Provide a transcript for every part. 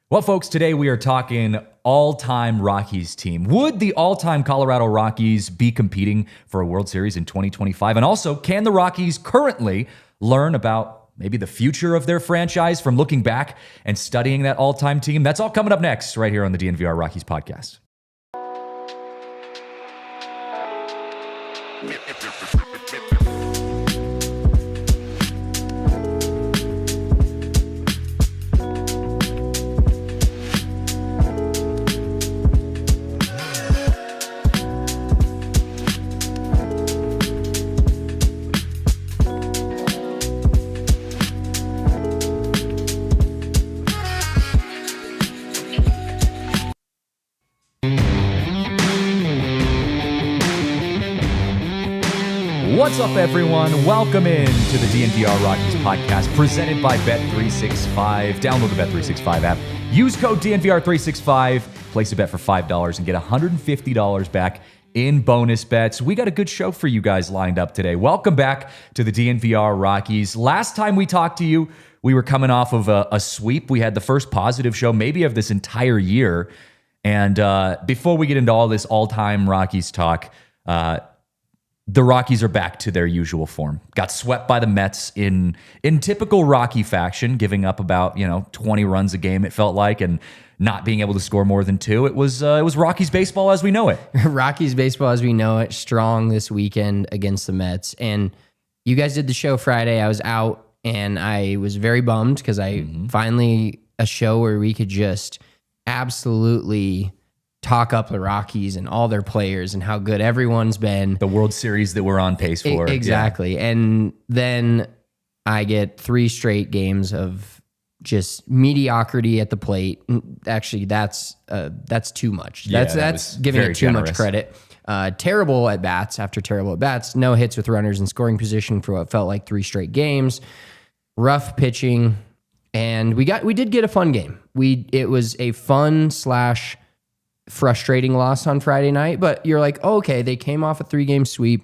Well, folks, today we are talking all-time Rockies team. Would the all-time Colorado Rockies be competing for a World Series in 2025? And also, can the Rockies currently learn about maybe the future of their franchise from looking back and studying that all-time team? That's all coming up next right here on the DNVR Rockies podcast. What's up, everyone? Welcome in to the DNVR Rockies podcast presented by Bet365. Download the Bet365 app. Use code DNVR365. Place a bet for $5 and get $150 back in bonus bets. We got a good show for you guys lined up today. Welcome back to the DNVR Rockies. Last time we talked to you, we were coming off of a sweep. We had the first positive show maybe of this entire year. And before we get into all this all-time Rockies talk, the Rockies are back to their usual form. Got swept by the Mets in typical Rocky fashion, giving up about 20 runs a game, it felt like, and not being able to score more than two. It was Rockies baseball as we know it. Rockies baseball as we know it, strong this weekend against the Mets. And you guys did the show Friday. I was out, and I was very bummed because I finally a show where we could just absolutely talk up the Rockies and all their players and how good everyone's been. The World Series that we're on pace for. Exactly. Yeah. And then I get 3 straight games of just mediocrity at the plate. Actually, that's too much. That's giving it too much credit. Terrible at bats after terrible at bats. No hits with runners in scoring position for what felt like 3 straight games. Rough pitching. And we did get a fun game. It was a fun / frustrating loss on Friday night, but you're like, oh, okay, they came off a 3-game sweep,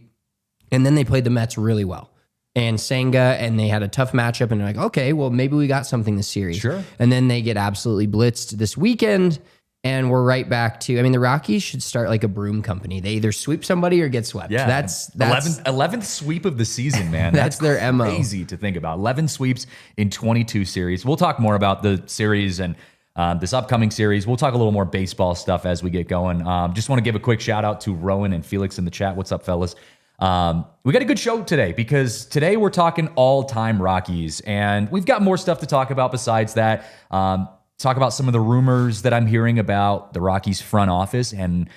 and then they played the Mets really well. And Senga, and they had a tough matchup, and they're like, okay, well, maybe we got something this series. Sure. And then they get absolutely blitzed this weekend, and we're right back to, the Rockies should start like a broom company. They either sweep somebody or get swept. Yeah, that's 11th sweep of the season, man. That's their MO. Crazy to think about. 11 sweeps in 22 series. We'll talk more about the series and this upcoming series. We'll talk a little more baseball stuff as we get going. Just want to give a quick shout out to Rowan and Felix in the chat. What's up, fellas? We got a good show today because today we're talking all-time Rockies, and we've got more stuff to talk about besides that. Talk about some of the rumors that I'm hearing about the Rockies front office and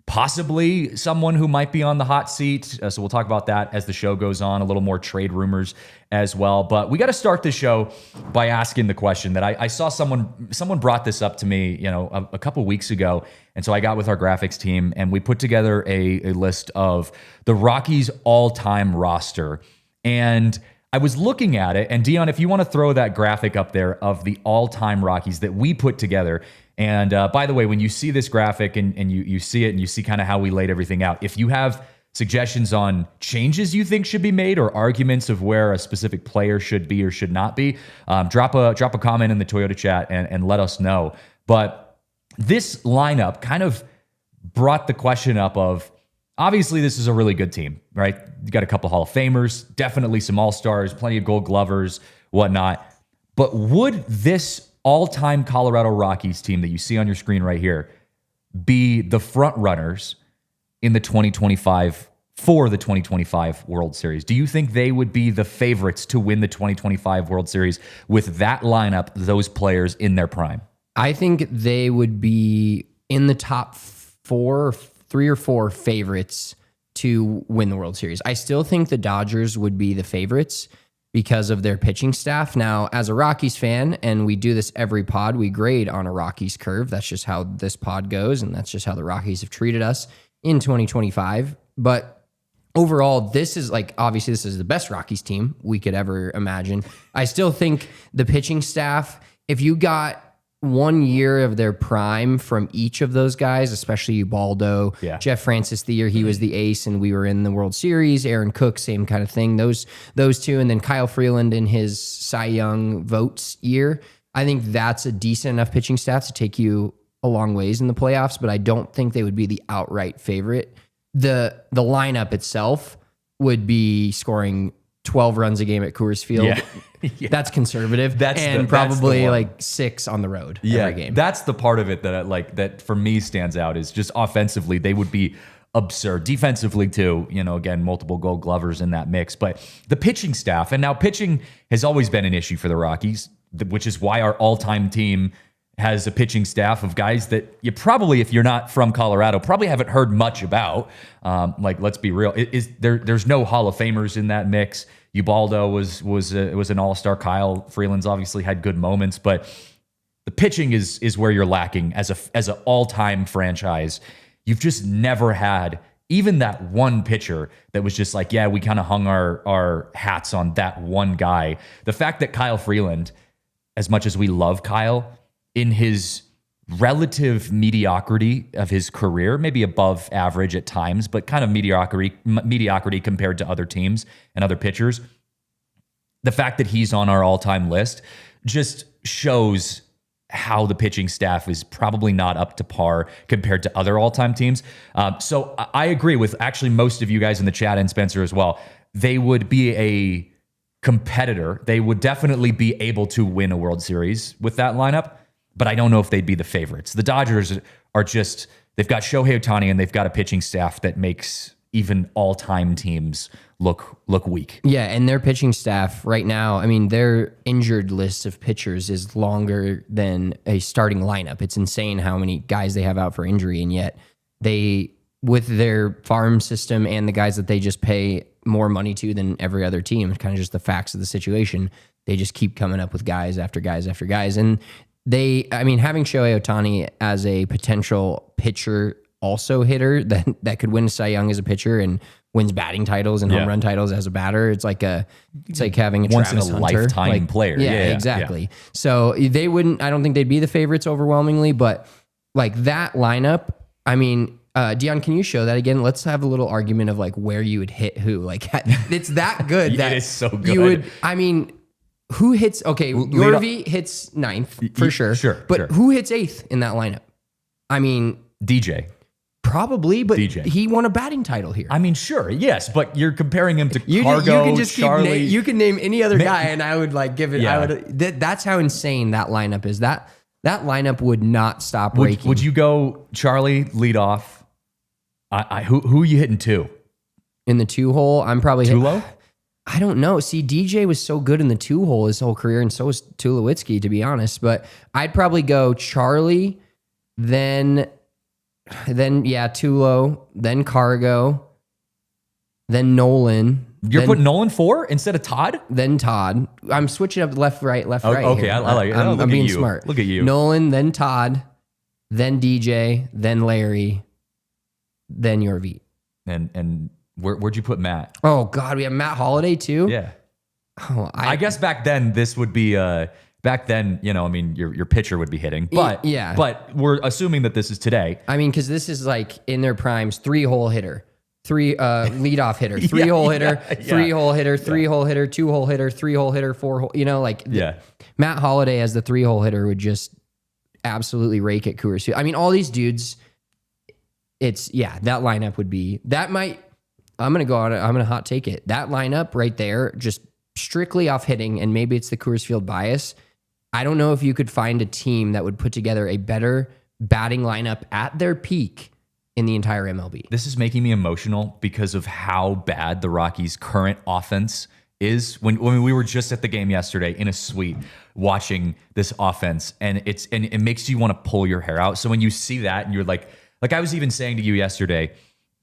possibly someone who might be on the hot seat. So we'll talk about that as the show goes on, a little more trade rumors as well. But we got to start the show by asking the question that I saw someone brought this up to me, a couple weeks ago. And so I got with our graphics team and we put together a list of the Rockies all-time roster. And I was looking at it, and Dion, if you want to throw that graphic up there of the all-time Rockies that we put together. And by the way, when you see this graphic and you see it and you see kind of how we laid everything out, if you have suggestions on changes you think should be made or arguments of where a specific player should be or should not be, drop a comment in the Toyota chat and let us know. But this lineup kind of brought the question up of, obviously, this is a really good team, right? You got a couple Hall of Famers, definitely some All-Stars, plenty of Gold Glovers, whatnot. But would this all-time Colorado Rockies team that you see on your screen right here be the front runners in the 2025 World Series? Do you think they would be the favorites to win the 2025 World Series with that lineup, those players in their prime? I think they would be in the top 3 or 4 favorites to win the World Series. I still think the Dodgers would be the favorites because of their pitching staff. Now, as a Rockies fan, and we do this every pod, we grade on a Rockies curve. That's just how this pod goes, and that's just how the Rockies have treated us in 2025. But overall, this is obviously this is the best Rockies team we could ever imagine. I still think the pitching staff, if you got 1 year of their prime from each of those guys, especially Ubaldo, Jeff Francis, the year he was the ace and we were in the World Series, Aaron Cook, same kind of thing, those two, and then Kyle Freeland in his Cy Young votes year. I think that's a decent enough pitching staff to take you a long ways in the playoffs, but I don't think they would be the outright favorite. The lineup itself would be scoring 12 runs a game at Coors Field. Yeah. That's conservative. That's probably the like 6 on the road every game. That's the part of it that that for me stands out is just offensively, they would be absurd. Defensively too, again, multiple Gold Glovers in that mix. But the pitching staff, and now pitching has always been an issue for the Rockies, which is why our all-time team has a pitching staff of guys that you probably, if you're not from Colorado, probably haven't heard much about. Let's be real. There's no Hall of Famers in that mix. Ubaldo was an all-star. Kyle Freeland's obviously had good moments, but the pitching is where you're lacking as an all-time franchise. You've just never had even that one pitcher that was just like, yeah, we kind of hung our hats on that one guy. The fact that Kyle Freeland, as much as we love Kyle, in his relative mediocrity of his career, maybe above average at times, but kind of mediocrity compared to other teams and other pitchers. The fact that he's on our all-time list just shows how the pitching staff is probably not up to par compared to other all-time teams. So I agree with actually most of you guys in the chat and Spencer as well. They would be a competitor. They would definitely be able to win a World Series with that lineup, but I don't know if they'd be the favorites. The Dodgers are just, they've got Shohei Ohtani and they've got a pitching staff that makes even all-time teams look weak. Yeah, and their pitching staff right now, I mean, their injured list of pitchers is longer than a starting lineup. It's insane how many guys they have out for injury, and yet they, with their farm system and the guys that they just pay more money to than every other team, kind of just the facts of the situation, they just keep coming up with guys after guys after guys. And having Shohei Ohtani as a potential pitcher, also hitter that could win Cy Young as a pitcher and wins batting titles and home run titles as a batter. It's like having a once Travis in a Hunter. lifetime player. Yeah, exactly. Yeah. So they wouldn't, I don't think they'd be the favorites overwhelmingly, but like that lineup, I mean, Dion, can you show that again? Let's have a little argument of like where you would hit who. Like it's that good. It is so good. You would, I mean, who hits, okay, Yorvi hits ninth for sure. But who hits eighth in that lineup? I mean, DJ. Probably, but he won a batting title here. I mean, sure, yes, but you're comparing him to Cargo, you can just Charlie. You can name any other guy, and I would like give it. Yeah. That's how insane that lineup is. That lineup would not stop raking. Would you go Charlie lead off? Who are you hitting two? In the 2-hole, I'm probably Tulo. I don't know. See, DJ was so good in the 2-hole his whole career, and so was Tulowitzki, to be honest. But I'd probably go Charlie, then Tulo, then Cargo, then Nolan. You're putting Nolan 4 instead of Todd? Then Todd. I'm switching up left, right. Okay, here. I like it. I'm being smart. Look at you. Nolan, then Todd, then DJ, then Larry, then Yorvi. And where'd you put Matt? Oh God, we have Matt Holliday too. Yeah. Oh, I guess back then this would be back then, your pitcher would be hitting, but but we're assuming that this is today. I mean, because this is like in their primes, 3-hole hitter, leadoff hitter, 3-hole hitter, 3-hole hitter, 3-hole hitter, 2-hole hitter, 3-hole hitter, 4-hole. Matt Holliday as the 3-hole hitter would just absolutely rake at Coors Field. I mean, all these dudes. That lineup would be that might. I'm gonna hot take it. That lineup right there, just strictly off hitting, and maybe it's the Coors Field bias. I don't know if you could find a team that would put together a better batting lineup at their peak in the entire MLB. This is making me emotional because of how bad the Rockies' current offense is. When we were just at the game yesterday in a suite watching this offense, and it makes you want to pull your hair out. So when you see that and you're like I was even saying to you yesterday,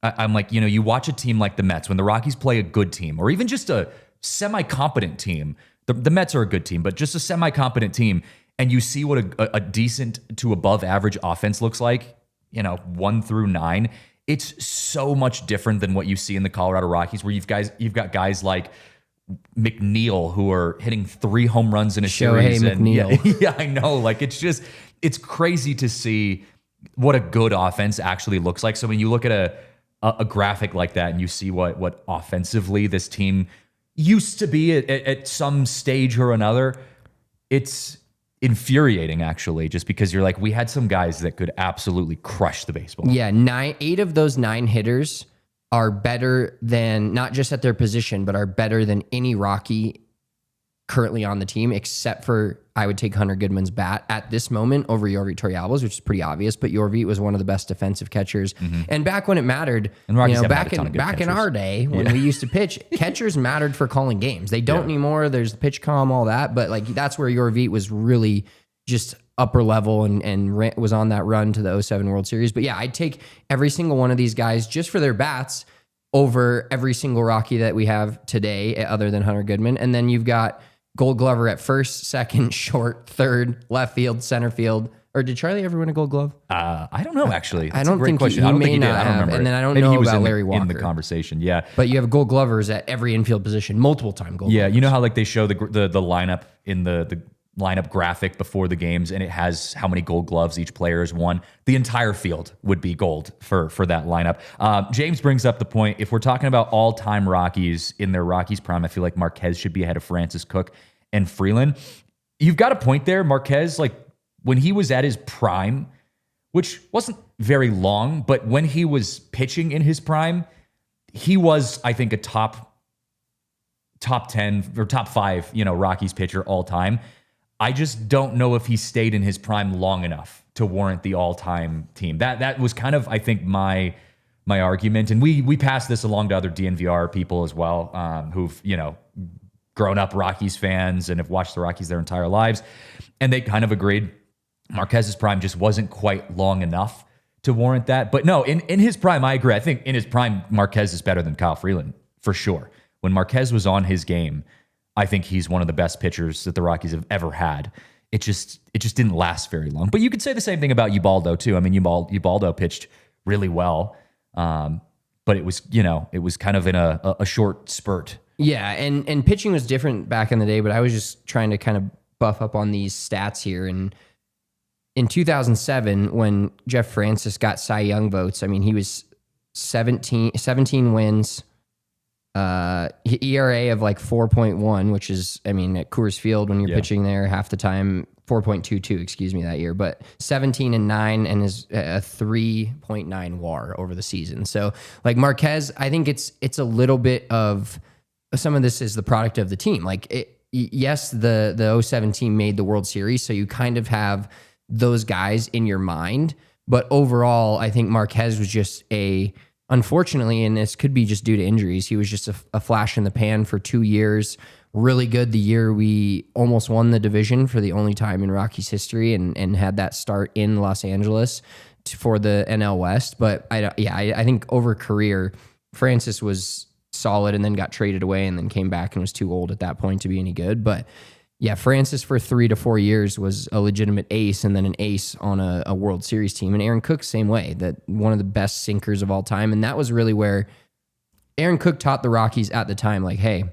I'm like, you watch a team like the Mets, when the Rockies play a good team, or even just a semi-competent team. The Mets are a good team, but just a semi-competent team, and you see what a decent to above average offense looks like, 1 through 9. It's so much different than what you see in the Colorado Rockies, where you've got guys like McNeil who are hitting 3 home runs in a series. McNeil. Yeah, I know. Like it's crazy to see what a good offense actually looks like. So when you look at a graphic like that and you see what offensively this team used to be at some stage or another, it's infuriating, actually, just because you're like, we had some guys that could absolutely crush the baseball. Yeah, 8 of those 9 hitters are better than, not just at their position, but are better than any Rocky currently on the team, except for I would take Hunter Goodman's bat at this moment over Yorvi Torrealba's, which is pretty obvious. But Yorvi was one of the best defensive catchers, and back when it mattered, And Rockies haven't back had a ton of good in catchers. our day when we used to pitch, catchers mattered for calling games. They don't anymore. There's the pitch comm, all that, but like that's where Yorvi was really just upper level and was on that run to the 07 World Series. But yeah, I'd take every single one of these guys just for their bats over every single Rocky that we have today, other than Hunter Goodman. And then you've got Gold Glover at first, second, short, third, left field, center field. Or did Charlie ever win a Gold Glove? I don't know, actually. That's I don't a great think question. he I don't think may he did. not I don't have. remember. And then I don't Maybe know he was about in Larry the, in the Walker. conversation. Yeah. But you have Gold Glovers at every infield position, multiple time Gold Yeah, Glovers. you know how like they show the lineup in the lineup graphic before the games, and it has how many Gold Gloves each player has won. The entire field would be gold for that lineup. James brings up the point, if we're talking about all-time Rockies in their Rockies prime, I feel like Marquez should be ahead of Francis, Cook, and Freeland. You've got a point there. Marquez, like when he was at his prime, which wasn't very long, but when he was pitching in his prime, he was, I think, a top 10 or top 5, Rockies pitcher all time. I just don't know if he stayed in his prime long enough to warrant the all-time team. That was kind of, I think, my argument. And we passed this along to other DNVR people as well, who've, grown up Rockies fans and have watched the Rockies their entire lives. And they kind of agreed Marquez's prime just wasn't quite long enough to warrant that. But no, in his prime, I agree. I think in his prime, Marquez is better than Kyle Freeland, for sure. When Marquez was on his game, I think he's one of the best pitchers that the Rockies have ever had. It just didn't last very long. But you could say the same thing about Ubaldo too. I mean, Ubaldo pitched really well, but it was kind of in a short spurt. Yeah, and pitching was different back in the day, but I was just trying to kind of buff up on these stats here. And in 2007, when Jeff Francis got Cy Young votes, I mean, he was 17 wins, ERA of like 4.1, which is, I mean, at Coors Field when you're pitching there half the time, 4.22, excuse me, that year, but 17-9 and is a 3.9 WAR over the season. So like Marquez, I think it's a little bit of, some of this is the product of the team. Like yes, the 07 team made the World Series, so you kind of have those guys in your mind, but overall, I think Marquez was just unfortunately, and this could be just due to injuries, he was just a flash in the pan for 2 years. Really good the year we almost won the division for the only time in Rockies history, and had that start in Los Angeles for the NL West. But I think over career, Francis was solid and then got traded away and then came back and was too old at that point to be any good. But yeah, Francis for 3 to 4 years was a legitimate ace, and then an ace on a World Series team. And Aaron Cook, same way, that one of the best sinkers of all time. And that was really where Aaron Cook taught the Rockies at the time, like, hey,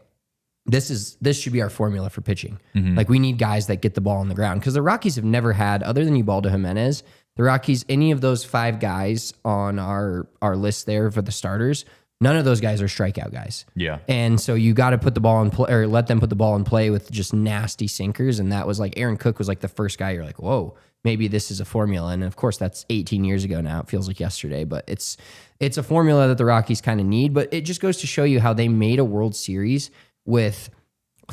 this should be our formula for pitching. Mm-hmm. Like, we need guys that get the ball on the ground, because the Rockies have never had, other than Ubaldo Jimenez, the Rockies, any of those 5 guys on our list there for the starters, none of those guys are strikeout guys. Yeah. And so you got to put the ball in play, or let them put the ball in play with just nasty sinkers. And that was like, Aaron Cook was like the first guy you're like, whoa, maybe this is a formula. And of course, that's 18 years ago now. It feels like yesterday, but it's a formula that the Rockies kind of need. But it just goes to show you how they made a World Series with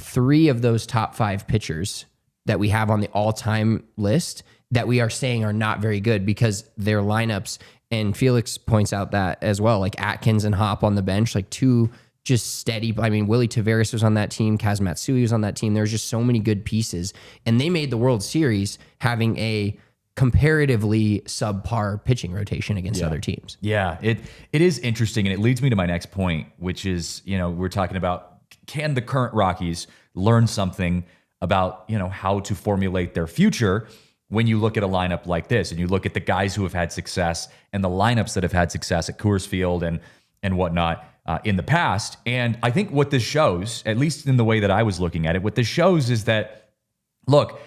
3 of those top 5 pitchers that we have on the all-time list that we are saying are not very good because their lineups. And Felix points out that as well, like Atkins and Hop on the bench, like 2 just steady. I mean, Willie Taveras was on that team. Kaz Matsui was on that team. There's just so many good pieces. And they made the World Series having a comparatively subpar pitching rotation against other teams. Yeah, it is interesting. And it leads me to my next point, which is, we're talking about, can the current Rockies learn something about, how to formulate their future when you look at a lineup like this and you look at the guys who have had success and the lineups that have had success at Coors Field and whatnot in the past. And I think what this shows, at least in the way that I was looking at it, what this shows is that, look,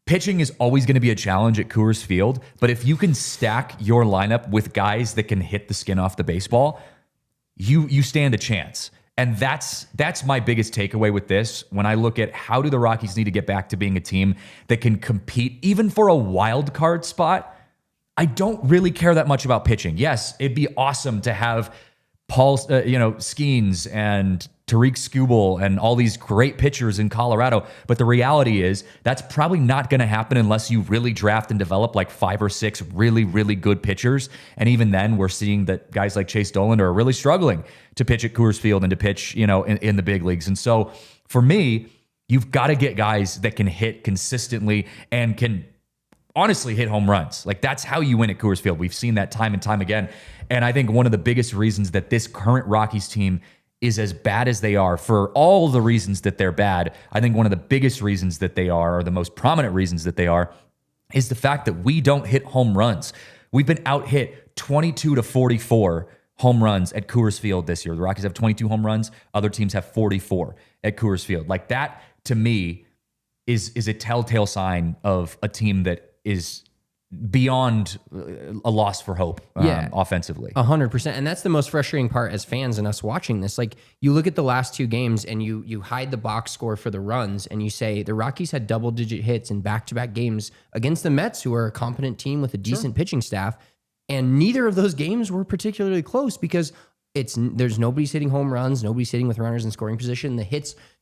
pitching is always going to be a challenge at Coors Field, but if you can stack your lineup with guys that can hit the skin off the baseball, you stand a chance. And that's my biggest takeaway with this. When I look at how do the Rockies need to get back to being a team that can compete even for a wild card spot, I don't really care that much about pitching. Yes, it'd be awesome to have Paul, Skeens and Tariq Skubal and all these great pitchers in Colorado. But the reality is that's probably not going to happen unless you really draft and develop like 5 or 6 really, really good pitchers. And even then, we're seeing that guys like Chase Dollander are really struggling to pitch at Coors Field and to pitch, in the big leagues. And so for me, you've got to get guys that can hit consistently and can honestly hit home runs. Like that's how you win at Coors Field. We've seen that time and time again. And I think one of the biggest reasons that this current Rockies team is as bad as they are, for all the reasons that they're bad, I think one of the biggest reasons that they are, or the most prominent reasons that they are, is the fact that we don't hit home runs. We've been out hit 22-44 home runs at Coors Field this year. The Rockies have 22 home runs. Other teams have 44 at Coors Field. Like that, to me, is a telltale sign of a team that is beyond a loss for hope offensively. 100%. And that's the most frustrating part as fans and us watching this. Like you look at the last 2 games and you hide the box score for the runs and you say the Rockies had double-digit hits in back-to-back games against the Mets, who are a competent team with a decent pitching staff. And neither of those games were particularly close because there's nobody's hitting home runs, nobody's hitting with runners in scoring position.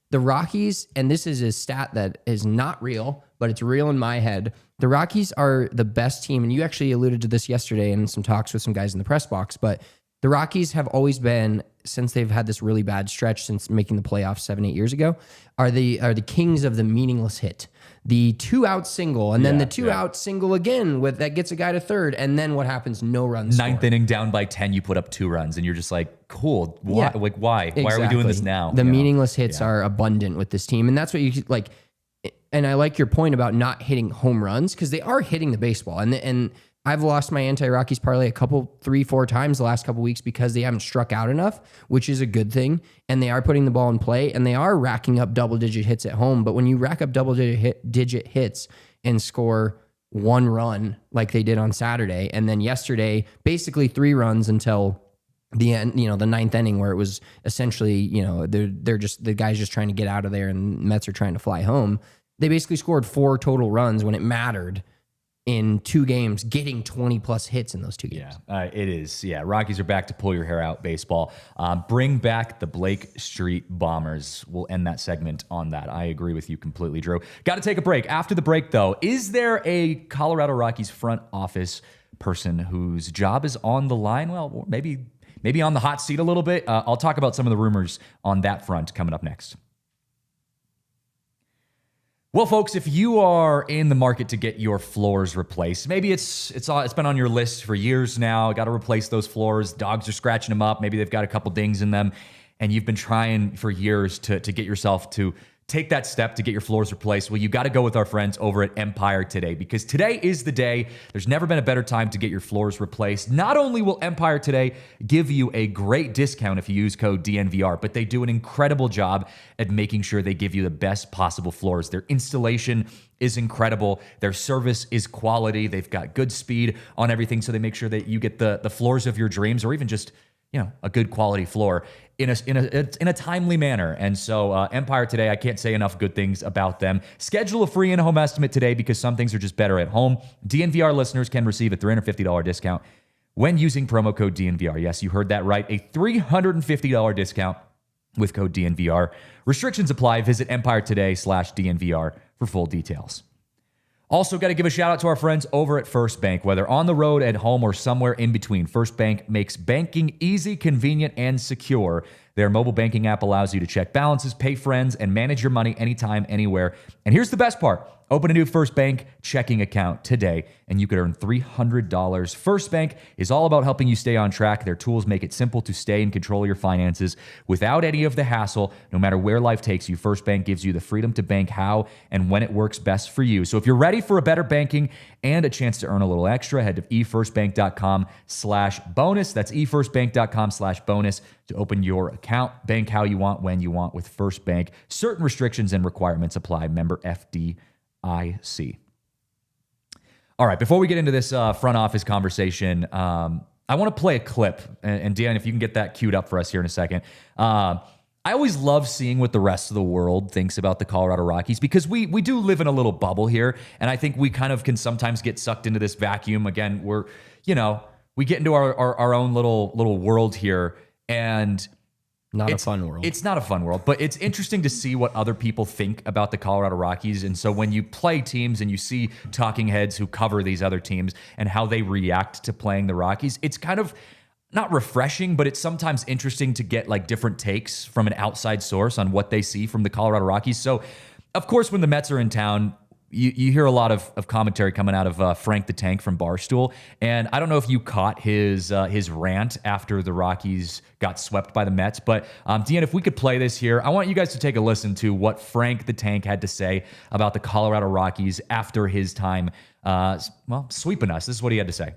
The Rockies, and this is a stat that is not real, but it's real in my head. The Rockies are the best team, and you actually alluded to this yesterday in some talks with some guys in the press box, but the Rockies have always been, since they've had this really bad stretch since making the playoffs 7-8 years ago, are the kings of the meaningless hit. The 2-out single, and then the 2-out single again that gets a guy to third, and then what happens? No runs. Ninth inning, down by 10, you put up 2 runs, and you're just like, cool. Why? Yeah. Like, why? Exactly. Why are we doing this now? The meaningless hits are abundant with this team, and that's what you like. And I like your point about not hitting home runs because they are hitting the baseball, and I've lost my anti-Rockies parlay 3-4 times the last couple weeks because they haven't struck out enough, which is a good thing. And they are putting the ball in play and they are racking up double-digit hits at home. But when you rack up double-digit hits and score 1 run like they did on Saturday, and then yesterday, basically 3 runs until the end, the 9th inning, where it was essentially, they're just the guys just trying to get out of there and Mets are trying to fly home. They basically scored 4 total runs when it mattered in 2 games, getting 20 plus hits in those 2 games. Yeah, it is. Yeah, Rockies are back to pull your hair out baseball. Bring back the Blake Street Bombers. We'll end that segment on that. I agree with you completely, Drew. Got to take a break. After the break, though, is there a Colorado Rockies front office person whose job is on the line? Well, maybe on the hot seat a little bit. I'll talk about some of the rumors on that front coming up next. Well, folks, if you are in the market to get your floors replaced, maybe it's been on your list for years now. Got to replace those floors. Dogs are scratching them up. Maybe they've got a couple dings in them, and you've been trying for years to get yourself to take that step to get your floors replaced. Well, you got to go with our friends over at Empire Today, because today is the day. There's never been a better time to get your floors replaced. Not only will Empire Today give you a great discount if you use code DNVR, but they do an incredible job at making sure they give you the best possible floors. Their installation is incredible. Their service is quality. They've got good speed on everything, so they make sure that you get the floors of your dreams, or even just a good quality floor in a timely manner. And so Empire Today, I can't say enough good things about them. Schedule a free in-home estimate today, because some things are just better at home. DNVR listeners can receive a $350 discount when using promo code DNVR. Yes, you heard that right. A $350 discount with code DNVR. Restrictions apply. Visit EmpireToday/DNVR for full details. Also, got to give a shout out to our friends over at First Bank. Whether on the road, at home, or somewhere in between, First Bank makes banking easy, convenient, and secure. Their mobile banking app allows you to check balances, pay friends, and manage your money anytime, anywhere. And here's the best part. Open a new First Bank checking account today, and you could earn $300. First Bank is all about helping you stay on track. Their tools make it simple to stay in control of your finances without any of the hassle. No matter where life takes you, First Bank gives you the freedom to bank how and when it works best for you. So if you're ready for a better banking and a chance to earn a little extra, head to efirstbank.com/bonus. That's efirstbank.com/bonus to open your account. Bank how you want, when you want with First Bank. Certain restrictions and requirements apply. Member FDIC. All right, before we get into this front office conversation, I want to play a clip. And Dan, if you can get that queued up for us here in a second. I always love seeing what the rest of the world thinks about the Colorado Rockies, because we do live in a little bubble here. And I think we kind of can sometimes get sucked into this vacuum. Again, we get into our own little world here, and Not a fun world. It's not a fun world, but it's interesting to see what other people think about the Colorado Rockies. And so when you play teams and you see talking heads who cover these other teams and how they react to playing the Rockies, it's kind of not refreshing, but it's sometimes interesting to get like different takes from an outside source on what they see from the Colorado Rockies. So, of course, when the Mets are in town, you hear a lot of commentary coming out of Frank the Tank from Barstool. And I don't know if you caught his rant after the Rockies got swept by the Mets. But, Deanna, if we could play this here, I want you guys to take a listen to what Frank the Tank had to say about the Colorado Rockies after his time, sweeping us. This is what he had to say.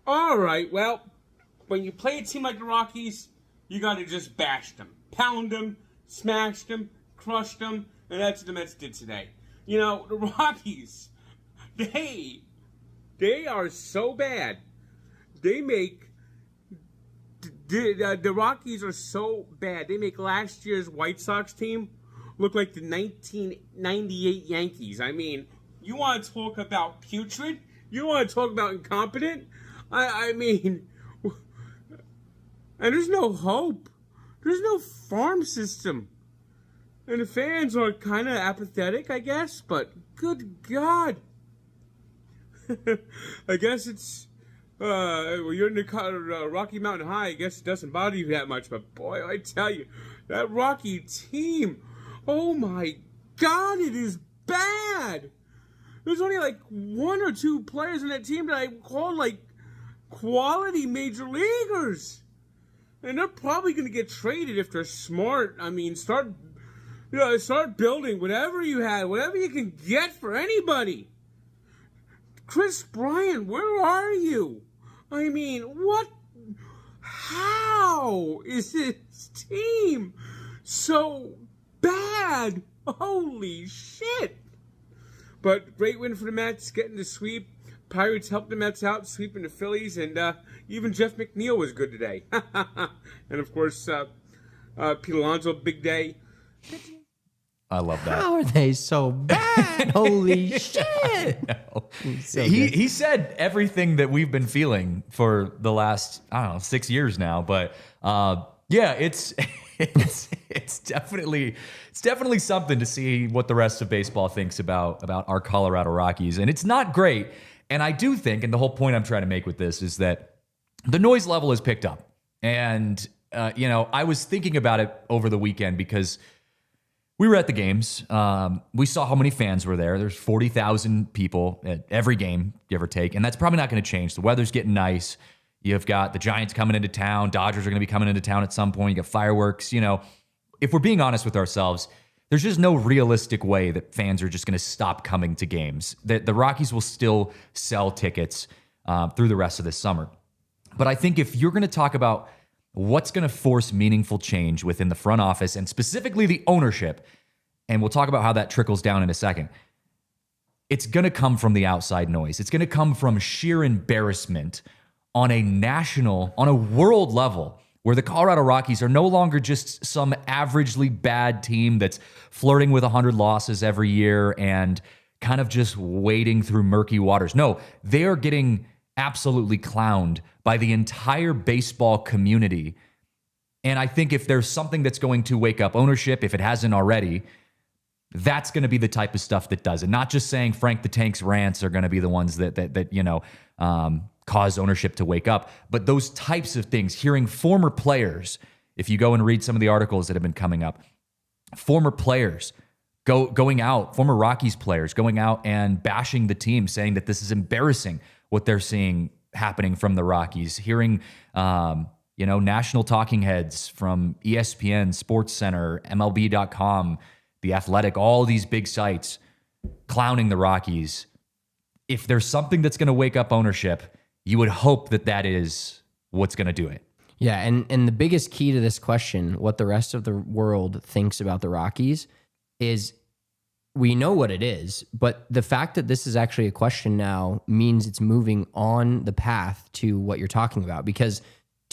All right, well, when you play a team like the Rockies, you got to just bash them, pound them, smash them, crush them, and that's what the Mets did today. You know, the Rockies, they are so bad. They make, the Rockies are so bad. They make last year's White Sox team look like the 1998 Yankees. I mean, you want to talk about putrid? You want to talk about incompetent? I mean, and there's no hope. There's no farm system. And the fans are kind of apathetic, I guess, but good God. I guess it's, when you're in the Rocky Mountain High, I guess it doesn't bother you that much, but boy, I tell you, that Rocky team, oh my God, it is bad. There's only like one or two players in that team that I call like quality major leaguers. And they're probably going to get traded if they're smart. I mean, start building whatever you have, whatever you can get for anybody. Chris Bryant, where are you? I mean, how is this team so bad? Holy shit. But great win for the Mets, getting the sweep. Pirates helped the Mets out, sweeping the Phillies, and even Jeff McNeil was good today. And, of course, Pete Alonso, big day. I love that. How are they so bad? Holy shit. So he said everything that we've been feeling for the last, 6 years now. But, it's definitely something to see what the rest of baseball thinks about our Colorado Rockies. And it's not great. And I do think, and the whole point I'm trying to make with this is that the noise level has picked up. And, I was thinking about it over the weekend because we were at the games. We saw how many fans were there. There's 40,000 people at every game, give or take. And that's probably not going to change. The weather's getting nice. You've got the Giants coming into town. Dodgers are going to be coming into town at some point. You got fireworks. If we're being honest with ourselves, there's just no realistic way that fans are just going to stop coming to games. The Rockies will still sell tickets through the rest of this summer. But I think if you're going to talk about what's going to force meaningful change within the front office and specifically the ownership, and we'll talk about how that trickles down in a second, it's going to come from the outside noise. It's going to come from sheer embarrassment on a world level, where the Colorado Rockies are no longer just some averagely bad team that's flirting with 100 losses every year and kind of just wading through murky waters. No, they are getting absolutely clowned by the entire baseball community. And I think if there's something that's going to wake up ownership, if it hasn't already, that's going to be the type of stuff that does it. Not just saying Frank the Tank's rants are going to be the ones that cause ownership to wake up, but those types of things, hearing former players, if you go and read some of the articles that have been coming up, former players going out, former Rockies players going out and bashing the team, saying that this is embarrassing what they're seeing happening from the Rockies, hearing national talking heads from ESPN, SportsCenter, MLB.com, The Athletic, all these big sites clowning the Rockies. If there's something that's going to wake up ownership, you would hope that is what's going to do it. Yeah, and the biggest key to this question, what the rest of the world thinks about the Rockies, is we know what it is, but the fact that this is actually a question now means it's moving on the path to what you're talking about. Because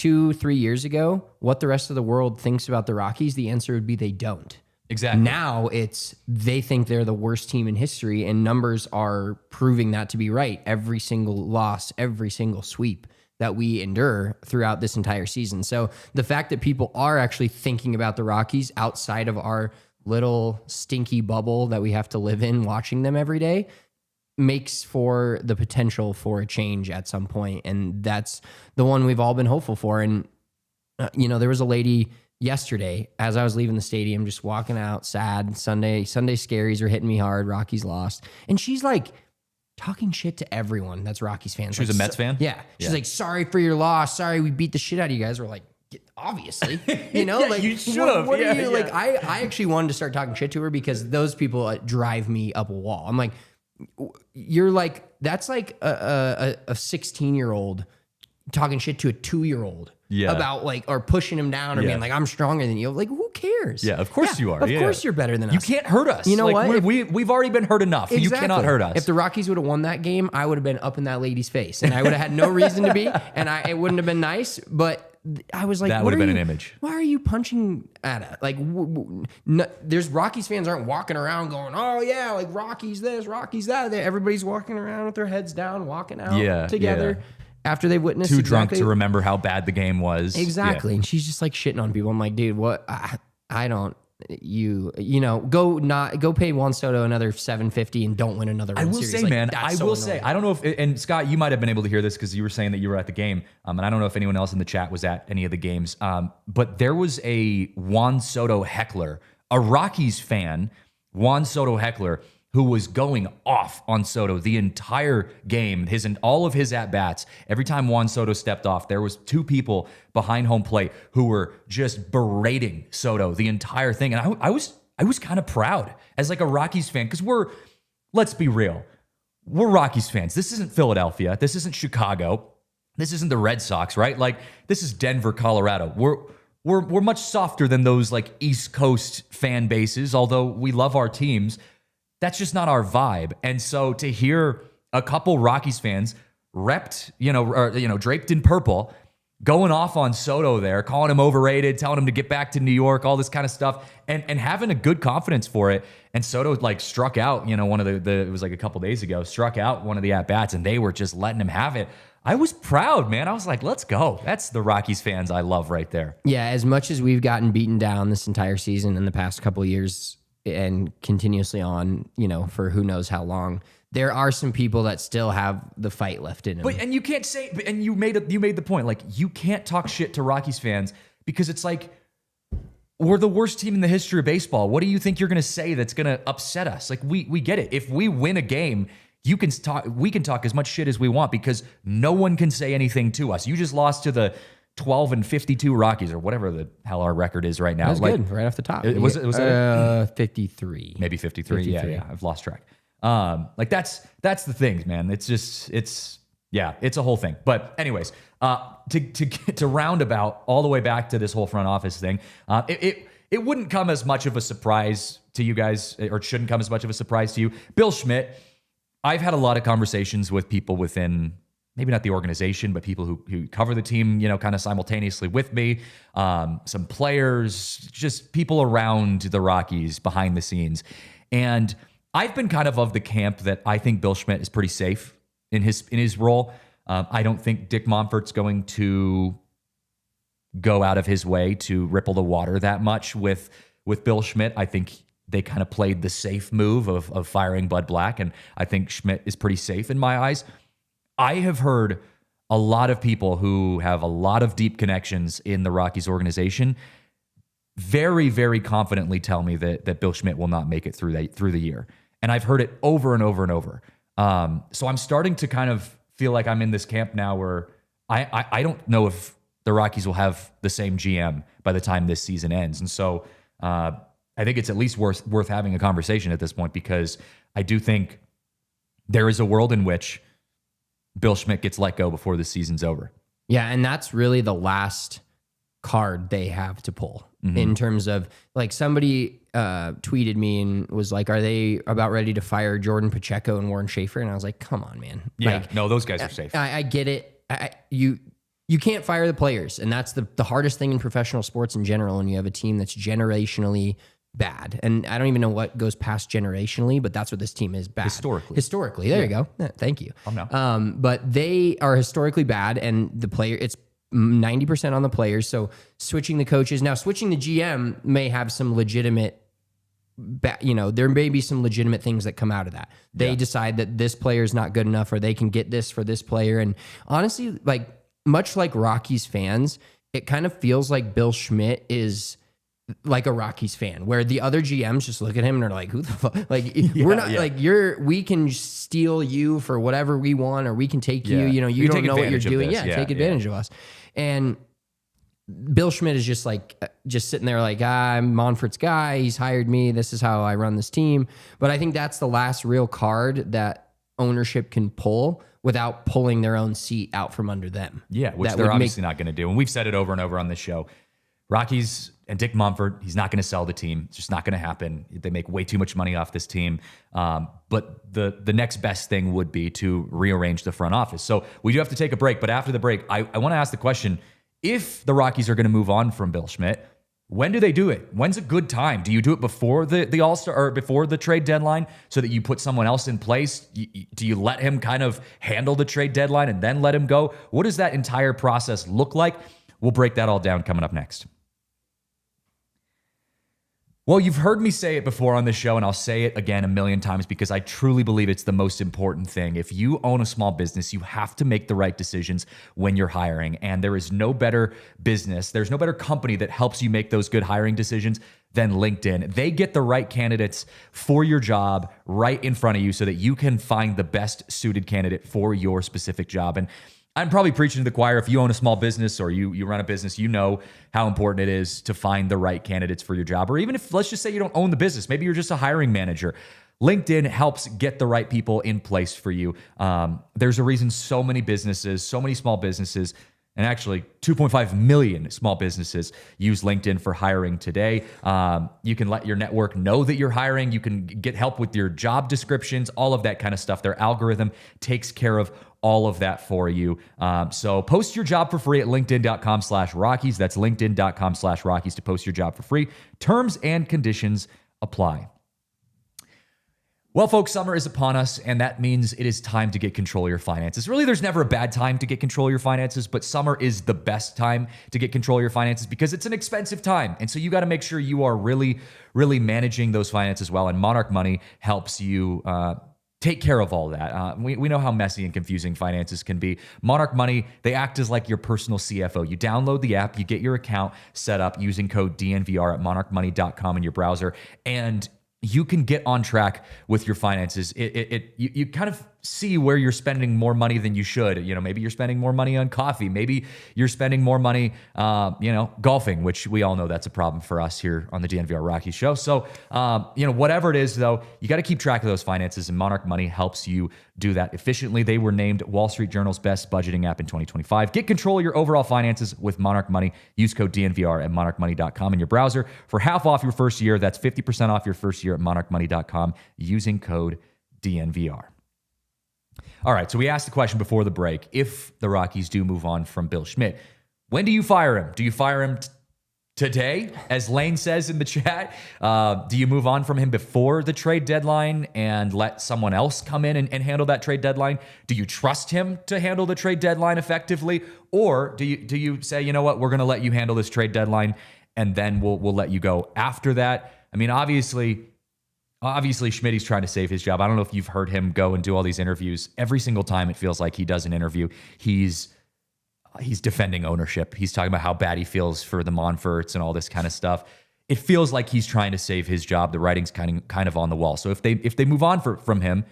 2-3 years ago, what the rest of the world thinks about the Rockies, the answer would be they don't. Exactly. Now it's they think they're the worst team in history, and numbers are proving that to be right. Every single loss, every single sweep that we endure throughout this entire season. So the fact that people are actually thinking about the Rockies outside of our little stinky bubble that we have to live in watching them every day makes for the potential for a change at some point. And that's the one we've all been hopeful for. And, there was a lady yesterday as I was leaving the stadium, just walking out sad. Sunday scaries are hitting me hard. Rockies lost. And she's like talking shit to everyone that's Rockies fans. She was a Mets fan? Yeah. She's like, sorry for your loss. Sorry we beat the shit out of you guys. We're like, obviously, like you should have. What are you like? I actually wanted to start talking shit to her because those people drive me up a wall. I'm like, you're like, that's like a 16-year-old talking shit to a 2-year-old about like, or pushing him down or being like, I'm stronger than you. Like, who cares? Yeah, of course you are. Of course you're better than us. You can't hurt us. You know what? We've already been hurt enough. Exactly. You cannot hurt us. If the Rockies would have won that game, I would have been up in that lady's face and I would have had no reason to be, and it wouldn't have been nice, but I was like, that would have been an image. Why are you punching at it? Like, there's Rockies fans aren't walking around going, oh yeah, like Rockies this, Rockies that. Everybody's walking around with their heads down, walking out together after they witnessed too drunk to remember how bad the game was. Exactly. Yeah. And she's just like shitting on people. I'm like, dude, what? I don't. Go pay Juan Soto another $750 and don't win another World Series. Say, man, I will say, I don't know if, and Scott, you might have been able to hear this because you were saying that you were at the game, and I don't know if anyone else in the chat was at any of the games, but there was a Juan Soto heckler, a Rockies fan, Juan Soto heckler, who was going off on Soto the entire game, all of his at-bats. Every time Juan Soto stepped off, there was 2 people behind home plate who were just berating Soto the entire thing. And I was kind of proud as like a Rockies fan because let's be real, we're Rockies fans. This isn't Philadelphia. This isn't Chicago. This isn't the Red Sox, right? Like, this is Denver, Colorado. We're much softer than those like East Coast fan bases, although we love our teams. That's just not our vibe. And so to hear a couple Rockies fans draped in purple, going off on Soto there, calling him overrated, telling him to get back to New York, all this kind of stuff, and having a good confidence for it. And Soto like struck out, one of it was like a couple days ago, struck out one of the at-bats, and they were just letting him have it. I was proud, man. I was like, let's go. That's the Rockies fans I love right there. Yeah, as much as we've gotten beaten down this entire season in the past couple of years, and continuously on, for who knows how long, there are some people that still have the fight left in them. And you can't say, and you made the point, like, you can't talk shit to Rockies fans because it's like, we're the worst team in the history of baseball. What do you think you're going to say that's going to upset us? Like, we get it. If we win a game, we can talk as much shit as we want because no one can say anything to us. You just lost to the 12-52 Rockies or whatever the hell our record is right now. That's good, right off the top. Was it 53? Maybe 53. Yeah, I've lost track. Like that's the thing, man. It's a whole thing. But anyways, to roundabout all the way back to this whole front office thing, it wouldn't come as much of a surprise to you guys, or it shouldn't come as much of a surprise to you. Bill Schmidt, I've had a lot of conversations with people within, maybe not the organization, but people who cover the team, kind of simultaneously with me, some players, just people around the Rockies behind the scenes. And I've been kind of the camp that I think Bill Schmidt is pretty safe in his role. I don't think Dick Monfort's going to go out of his way to ripple the water that much with Bill Schmidt. I think they kind of played the safe move of firing Bud Black, and I think Schmidt is pretty safe in my eyes. I have heard a lot of people who have a lot of deep connections in the Rockies organization very, very confidently tell me that Bill Schmidt will not make it through the year. And I've heard it over and over and over. So I'm starting to kind of feel like I'm in this camp now where I don't know if the Rockies will have the same GM by the time this season ends. And so I think it's at least worth having a conversation at this point, because I do think there is a world in which Bill Schmidt gets let go before the season's over. Yeah, and that's really the last card they have to pull in terms of, like, somebody tweeted me and was like, are they about ready to fire Jordan Pacheco and Warren Schaefer? And I was like, come on, man. Yeah, like, no, those guys are safe. I get it. you can't fire the players. And that's the hardest thing in professional sports in general. And you have a team that's generationally bad. And I don't even know what goes past generationally, but that's what this team is bad. Historically. There you go. Thank you. But they are historically bad, and it's 90% on the players. So switching the coaches, now switching the GM may have some legitimate, there may be some legitimate things that come out of that. They decide that this player is not good enough, or they can get this for this player. And honestly, like much like Rockies fans, it kind of feels like Bill Schmidt is like a Rockies fan, where the other GMs just look at him and are like, who the fuck? Like, we're not like we can steal you for whatever we want, or we can take you, you don't know what you're doing. Take advantage of us. And Bill Schmidt is just sitting there like, I'm Monfort's guy. He's hired me. This is how I run this team. But I think that's the last real card that ownership can pull without pulling their own seat out from under them. Yeah, which they're obviously not going to do. And we've said it over and over on this show. Rockies and Dick Monfort, he's not going to sell the team. It's just not going to happen. They make way too much money off this team. But the next best thing would be to rearrange the front office. So we do have to take a break. But after the break, I want to ask the question, if the Rockies are going to move on from Bill Schmidt, when do they do it? When's a good time? Do you do it before the All-Star or before the trade deadline so that you put someone else in place? Do you let him kind of handle the trade deadline and then let him go? What does that entire process look like? We'll break that all down coming up next. Well, you've heard me say it before on the show, and I'll say it again a million times because I truly believe it's the most important thing. If you own a small business, you have to make the right decisions when you're hiring. And there is no better business, there's no better company that helps you make those good hiring decisions than LinkedIn. They get the right candidates for your job right in front of you so that you can find the best suited candidate for your specific job. And I'm probably preaching to the choir. If you own a small business or you run a business, you know how important it is to find the right candidates for your job. Or even if, let's just say you don't own the business, maybe you're just a hiring manager. LinkedIn helps get the right people in place for you. There's a reason so many businesses, so many small businesses, and actually 2.5 million small businesses use LinkedIn for hiring today. You can let your network know that you're hiring. You can get help with your job descriptions, all of that kind of stuff. Their algorithm takes care of all of that for you. So post your job for free at linkedin.com/Rockies. That's linkedin.com/Rockies to post your job for free. Terms and conditions apply. Well, folks, summer is upon us, and that means it is time to get control of your finances. Really, there's never a bad time to get control of your finances, but summer is the best time to get control of your finances because it's an expensive time. And so you got to make sure you are really, really managing those finances well. And Monarch Money helps you take care of all that. We know how messy and confusing finances can be. Monarch Money, they act as like your personal CFO. You download the app, you get your account set up using code DNVR at monarchmoney.com in your browser, and you can get on track with your finances. You kind of see where you're spending more money than you should. Maybe you're spending more money on coffee. Maybe you're spending more money, golfing, which we all know that's a problem for us here on the DNVR Rockies show. So, whatever it is, though, you got to keep track of those finances, and Monarch Money helps you do that efficiently. They were named Wall Street Journal's best budgeting app in 2025. Get control of your overall finances with Monarch Money. Use code DNVR at monarchmoney.com in your browser for half off your first year. That's 50% off your first year at monarchmoney.com using code DNVR. All right, so we asked the question before the break, if the Rockies do move on from Bill Schmidt, when do you fire him? Do you fire him today, as Lane says in the chat? Do you move on from him before the trade deadline and let someone else come in and handle that trade deadline? Do you trust him to handle the trade deadline effectively? Or do you say, you know what, we're going to let you handle this trade deadline and then we'll let you go after that? I mean, obviously, Schmidt's trying to save his job. I don't know if you've heard him go and do all these interviews. Every single time it feels like he does an interview, he's defending ownership. He's talking about how bad he feels for the Monforts and all this kind of stuff. It feels like he's trying to save his job. The writing's kind of on the wall. So if they move on from him,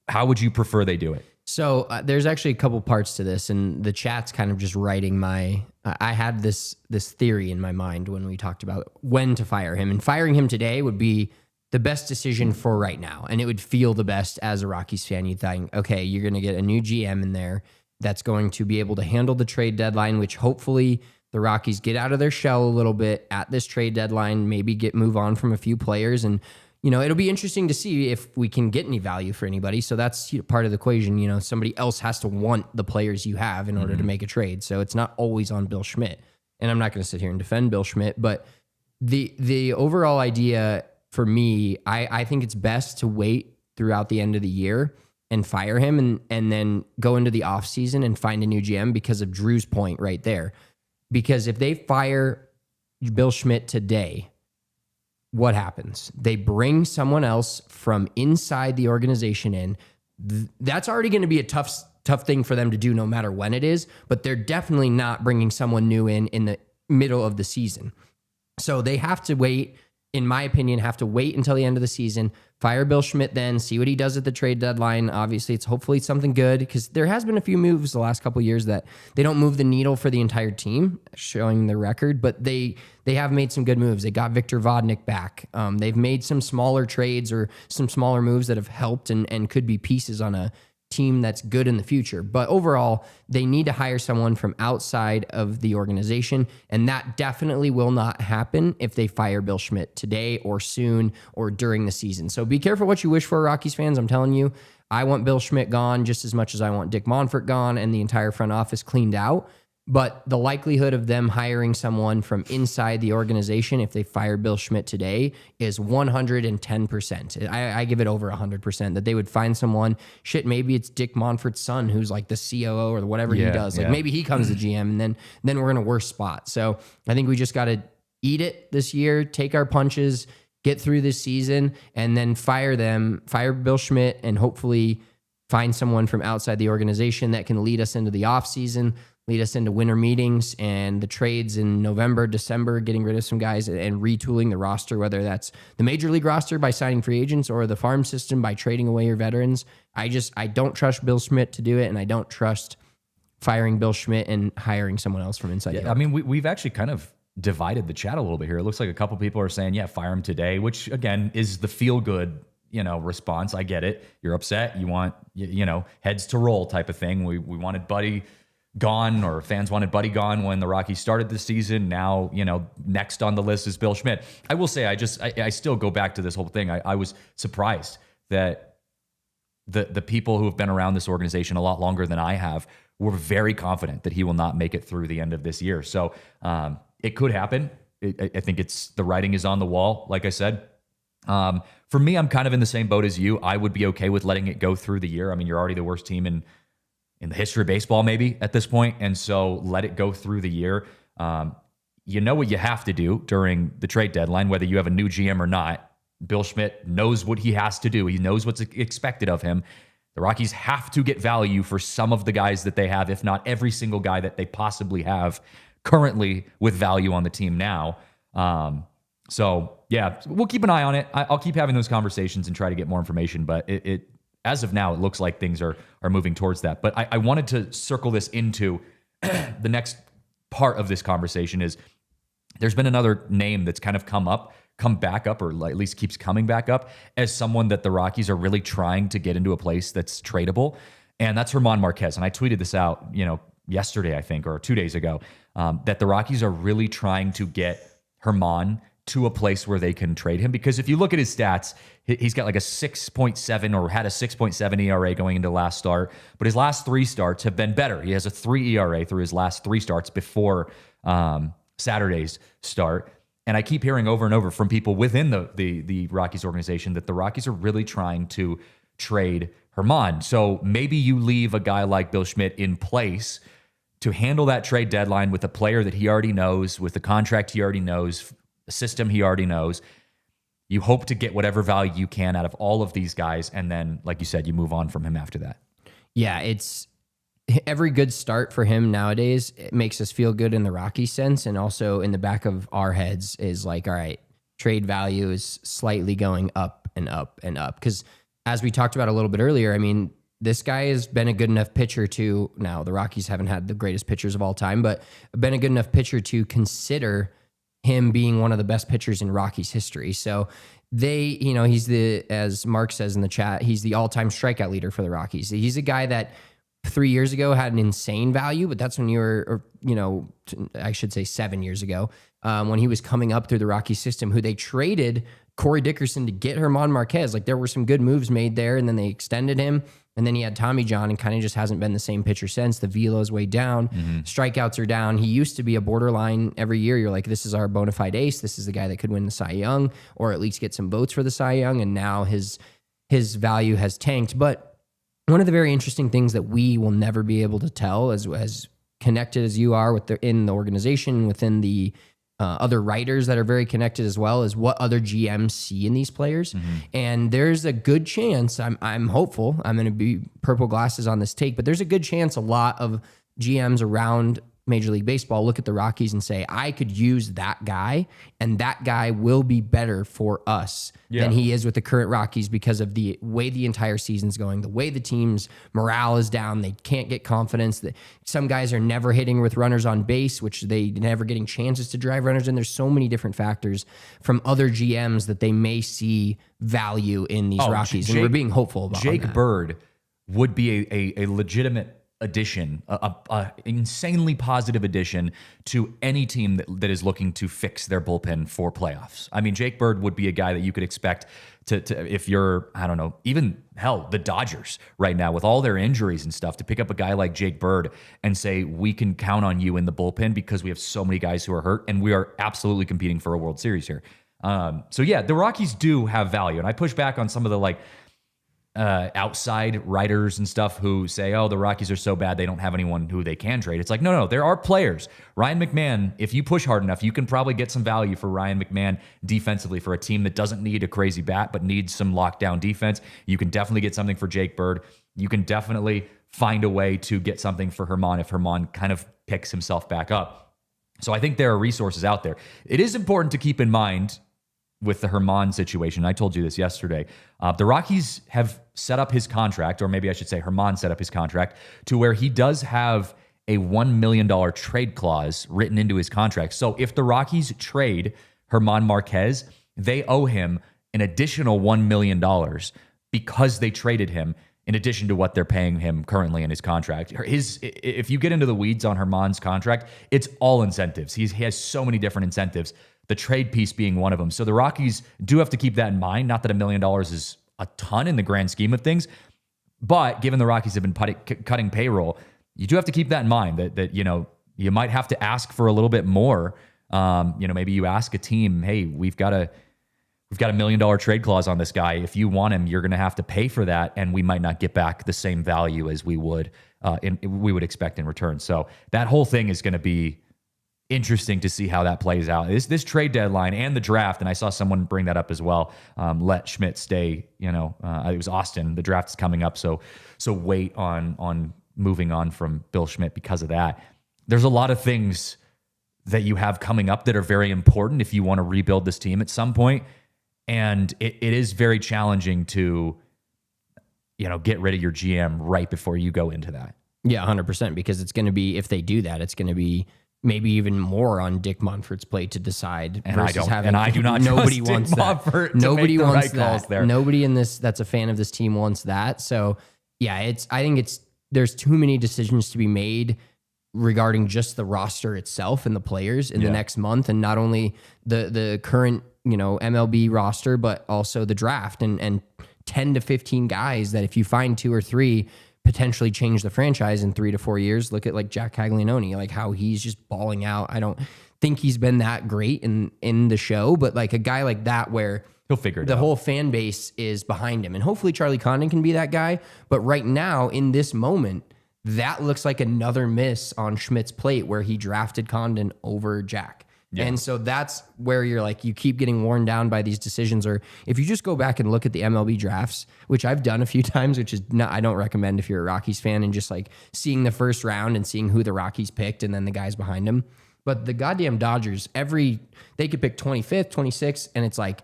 how would you prefer they do it? So there's actually a couple parts to this, and the chat's kind of just writing I had this theory in my mind when we talked about when to fire him, and firing him today would be the best decision for right now. And it would feel the best as a Rockies fan. You'd think, okay, you're going to get a new GM in there that's going to be able to handle the trade deadline, which hopefully the Rockies get out of their shell a little bit at this trade deadline, maybe move on from a few players. And, it'll be interesting to see if we can get any value for anybody. So that's part of the equation. Somebody else has to want the players you have in order to make a trade. So it's not always on Bill Schmidt. And I'm not going to sit here and defend Bill Schmidt, but the overall idea for me, I think it's best to wait throughout the end of the year and fire him and then go into the offseason and find a new GM because of Drew's point right there. Because if they fire Bill Schmidt today, what happens? They bring someone else from inside the organization in. That's already going to be a tough thing for them to do no matter when it is, but they're definitely not bringing someone new in the middle of the season. So they have to wait, in my opinion, until the end of the season, fire Bill Schmidt then, see what he does at the trade deadline. Obviously, it's hopefully something good because there has been a few moves the last couple of years that they don't move the needle for the entire team, showing the record, but they have made some good moves. They got Victor Vodnik back. They've made some smaller trades or some smaller moves that have helped and could be pieces on a team that's good in the future. But overall, they need to hire someone from outside of the organization, and that definitely will not happen if they fire Bill Schmidt today or soon or during the season. So be careful what you wish for, Rockies fans. I'm telling you, I want Bill Schmidt gone just as much as I want Dick Monfort gone and the entire front office cleaned out. But the likelihood of them hiring someone from inside the organization, if they fire Bill Schmidt today, is 110%. I give it over 100% that they would find someone. Maybe it's Dick Monfort's son who's like the COO or whatever he does. Like maybe he comes to GM, and then we're in a worse spot. So I think we just got to eat it this year, take our punches, get through this season, and then fire Bill Schmidt, and hopefully find someone from outside the organization that can lead us into the offseason, lead us into winter meetings and the trades in November, December, getting rid of some guys and retooling the roster, whether that's the major league roster by signing free agents or the farm system by trading away your veterans. I don't trust Bill Schmidt to do it, and I don't trust firing Bill Schmidt and hiring someone else from inside. I mean, we've actually kind of divided the chat a little bit here. It looks like a couple people are saying, fire him today, which again is the feel good, response. I get it. You're upset. You want, heads to roll type of thing. We wanted Buddy gone, or fans wanted Buddy gone when the Rockies started the season. Now, next on the list is Bill Schmidt. I will say, I still go back to this whole thing. I was surprised that the people who have been around this organization a lot longer than I have were very confident that he will not make it through the end of this year. So it could happen. I think the writing is on the wall, like I said. For me, I'm kind of in the same boat as you. I would be okay with letting it go through the year. I mean, you're already the worst team in the history of baseball, maybe at this point. And so let it go through the year. You know what you have to do during the trade deadline, whether you have a new GM or not. Bill Schmidt knows what he has to do. He knows what's expected of him. The Rockies have to get value for some of the guys that they have, if not every single guy that they possibly have currently with value on the team now. So yeah, we'll keep an eye on it. I'll keep having those conversations and try to get more information, but it as of now, it looks like things are moving towards that. But I wanted to circle this into the next part of this conversation is there's been another name that's kind of come back up, or at least keeps coming back up as someone that the Rockies are really trying to get into a place that's tradable. And that's German Marquez. And I tweeted this out, yesterday, I think, or 2 days ago, that the Rockies are really trying to get German to a place where they can trade him. Because if you look at his stats, he's got like a 6.7 or had a 6.7 ERA going into last start, but his last 3 starts have been better. He has a 3 ERA through his last 3 starts before Saturday's start. And I keep hearing over and over from people within the Rockies organization that the Rockies are really trying to trade German. So maybe you leave a guy like Bill Schmidt in place to handle that trade deadline with a player that he already knows, with the contract he already knows, a system he already knows. You hope to get whatever value you can out of all of these guys, and then, like you said, you move on from him after that. Yeah, it's every good start for him nowadays. It makes us feel good in the Rocky sense, and also in the back of our heads is like, all right, trade value is slightly going up and up and up. Because as we talked about a little bit earlier, I mean, this guy has been a good enough pitcher to, now the Rockies haven't had the greatest pitchers of all time, but been a good enough pitcher to consider him being one of the best pitchers in Rockies history. So he's as Mark says in the chat, he's the all-time strikeout leader for the Rockies. He's a guy that 3 years ago had an insane value, but that's when you were, or, I should say 7 years ago, when he was coming up through the Rockies system, who they traded Corey Dickerson to get German Marquez. Like, there were some good moves made there, and then they extended him. And then he had Tommy John and kind of just hasn't been the same pitcher since. The velo's way down. Strikeouts are down. He used to be a borderline every year. You're like, this is our bona fide ace. This is the guy that could win the Cy Young or at least get some votes for the Cy Young. And now his value has tanked. But one of the very interesting things that we will never be able to tell, as connected as you are in the organization, within the other writers that are very connected as well, is what other GMs see in these players. And there's a good chance, I'm hopeful, I'm going to be purple glasses on this take, but there's a good chance a lot of GMs around Major League Baseball look at the Rockies and say, I could use that guy, and that guy will be better for us than he is with the current Rockies because of the way the entire season's going, the way the team's morale is down. They can't get confidence. Some guys are never hitting with runners on base, which they never getting chances to drive runners in. There's so many different factors from other GMs that they may see value in these Rockies, and we're being hopeful about Jake that. Bird would be a legitimate addition, a insanely positive addition to any team that is looking to fix their bullpen for playoffs. I mean, Jake Bird would be a guy that you could expect to if you're, I don't know, even hell, the Dodgers right now with all their injuries and stuff, to pick up a guy like Jake Bird and say, we can count on you in the bullpen because we have so many guys who are hurt and we are absolutely competing for a World Series here. So yeah, the Rockies do have value. And I push back on some of the outside writers and stuff who say, oh, the Rockies are so bad they don't have anyone who they can trade. It's like, no, there are players. Ryan McMahon, if you push hard enough, you can probably get some value for Ryan McMahon defensively for a team that doesn't need a crazy bat but needs some lockdown defense. You can definitely get something for Jake Bird. You can definitely find a way to get something for German if German kind of picks himself back up. So I think there are resources out there. It is important to keep in mind with the German situation. I told you this yesterday. The Rockies have set up his contract, or maybe I should say German set up his contract, to where he does have a $1 million trade clause written into his contract. So if the Rockies trade German Marquez, they owe him an additional $1 million because they traded him, in addition to what they're paying him currently in his contract. If you get into the weeds on German's contract, it's all incentives. He has so many different incentives, the trade piece being one of them. So the Rockies do have to keep that in mind. Not that $1 million is a ton in the grand scheme of things, but given the Rockies have been cutting payroll, you do have to keep that in mind that you might have to ask for a little bit more. Maybe you ask a team, hey, we've got a $1 million trade clause on this guy. If you want him, you're going to have to pay for that, and we might not get back the same value as we would expect in return. So that whole thing is going to be interesting to see how that plays out. This trade deadline and the draft, and I saw someone bring that up as well. Let Schmidt stay. It was Austin. The draft is coming up, so wait on moving on from Bill Schmidt because of that. There's a lot of things that you have coming up that are very important if you want to rebuild this team at some point. And it is very challenging to, get rid of your GM right before you go into that. Yeah, 100%. Because it's going to be, if they do that, it's going to be maybe even more on Dick Monfort's plate to decide. And I do not. Nobody wants that. Nobody wants that. Nobody in this that's a fan of this team wants that. So yeah, I think there's too many decisions to be made regarding just the roster itself and the players in the next month, and not only the current MLB roster, but also the draft and 10 to 15 guys that if you find 2 or 3 potentially change the franchise in 3 to 4 years. Look at like Jack Caglianone, like how he's just balling out. I don't think he's been that great in the show, but like a guy like that where he'll figure it out. The whole fan base is behind him, and hopefully Charlie Condon can be that guy. But right now in this moment, that looks like another miss on Schmidt's plate where he drafted Condon over Jack. Yeah. And so that's where you're like, you keep getting worn down by these decisions. Or if you just go back and look at the MLB drafts, which I've done a few times, which is not, I don't recommend if you're a Rockies fan, and just like seeing the first round and seeing who the Rockies picked and then the guys behind them. But the goddamn Dodgers, they could pick 25th, 26th, and it's like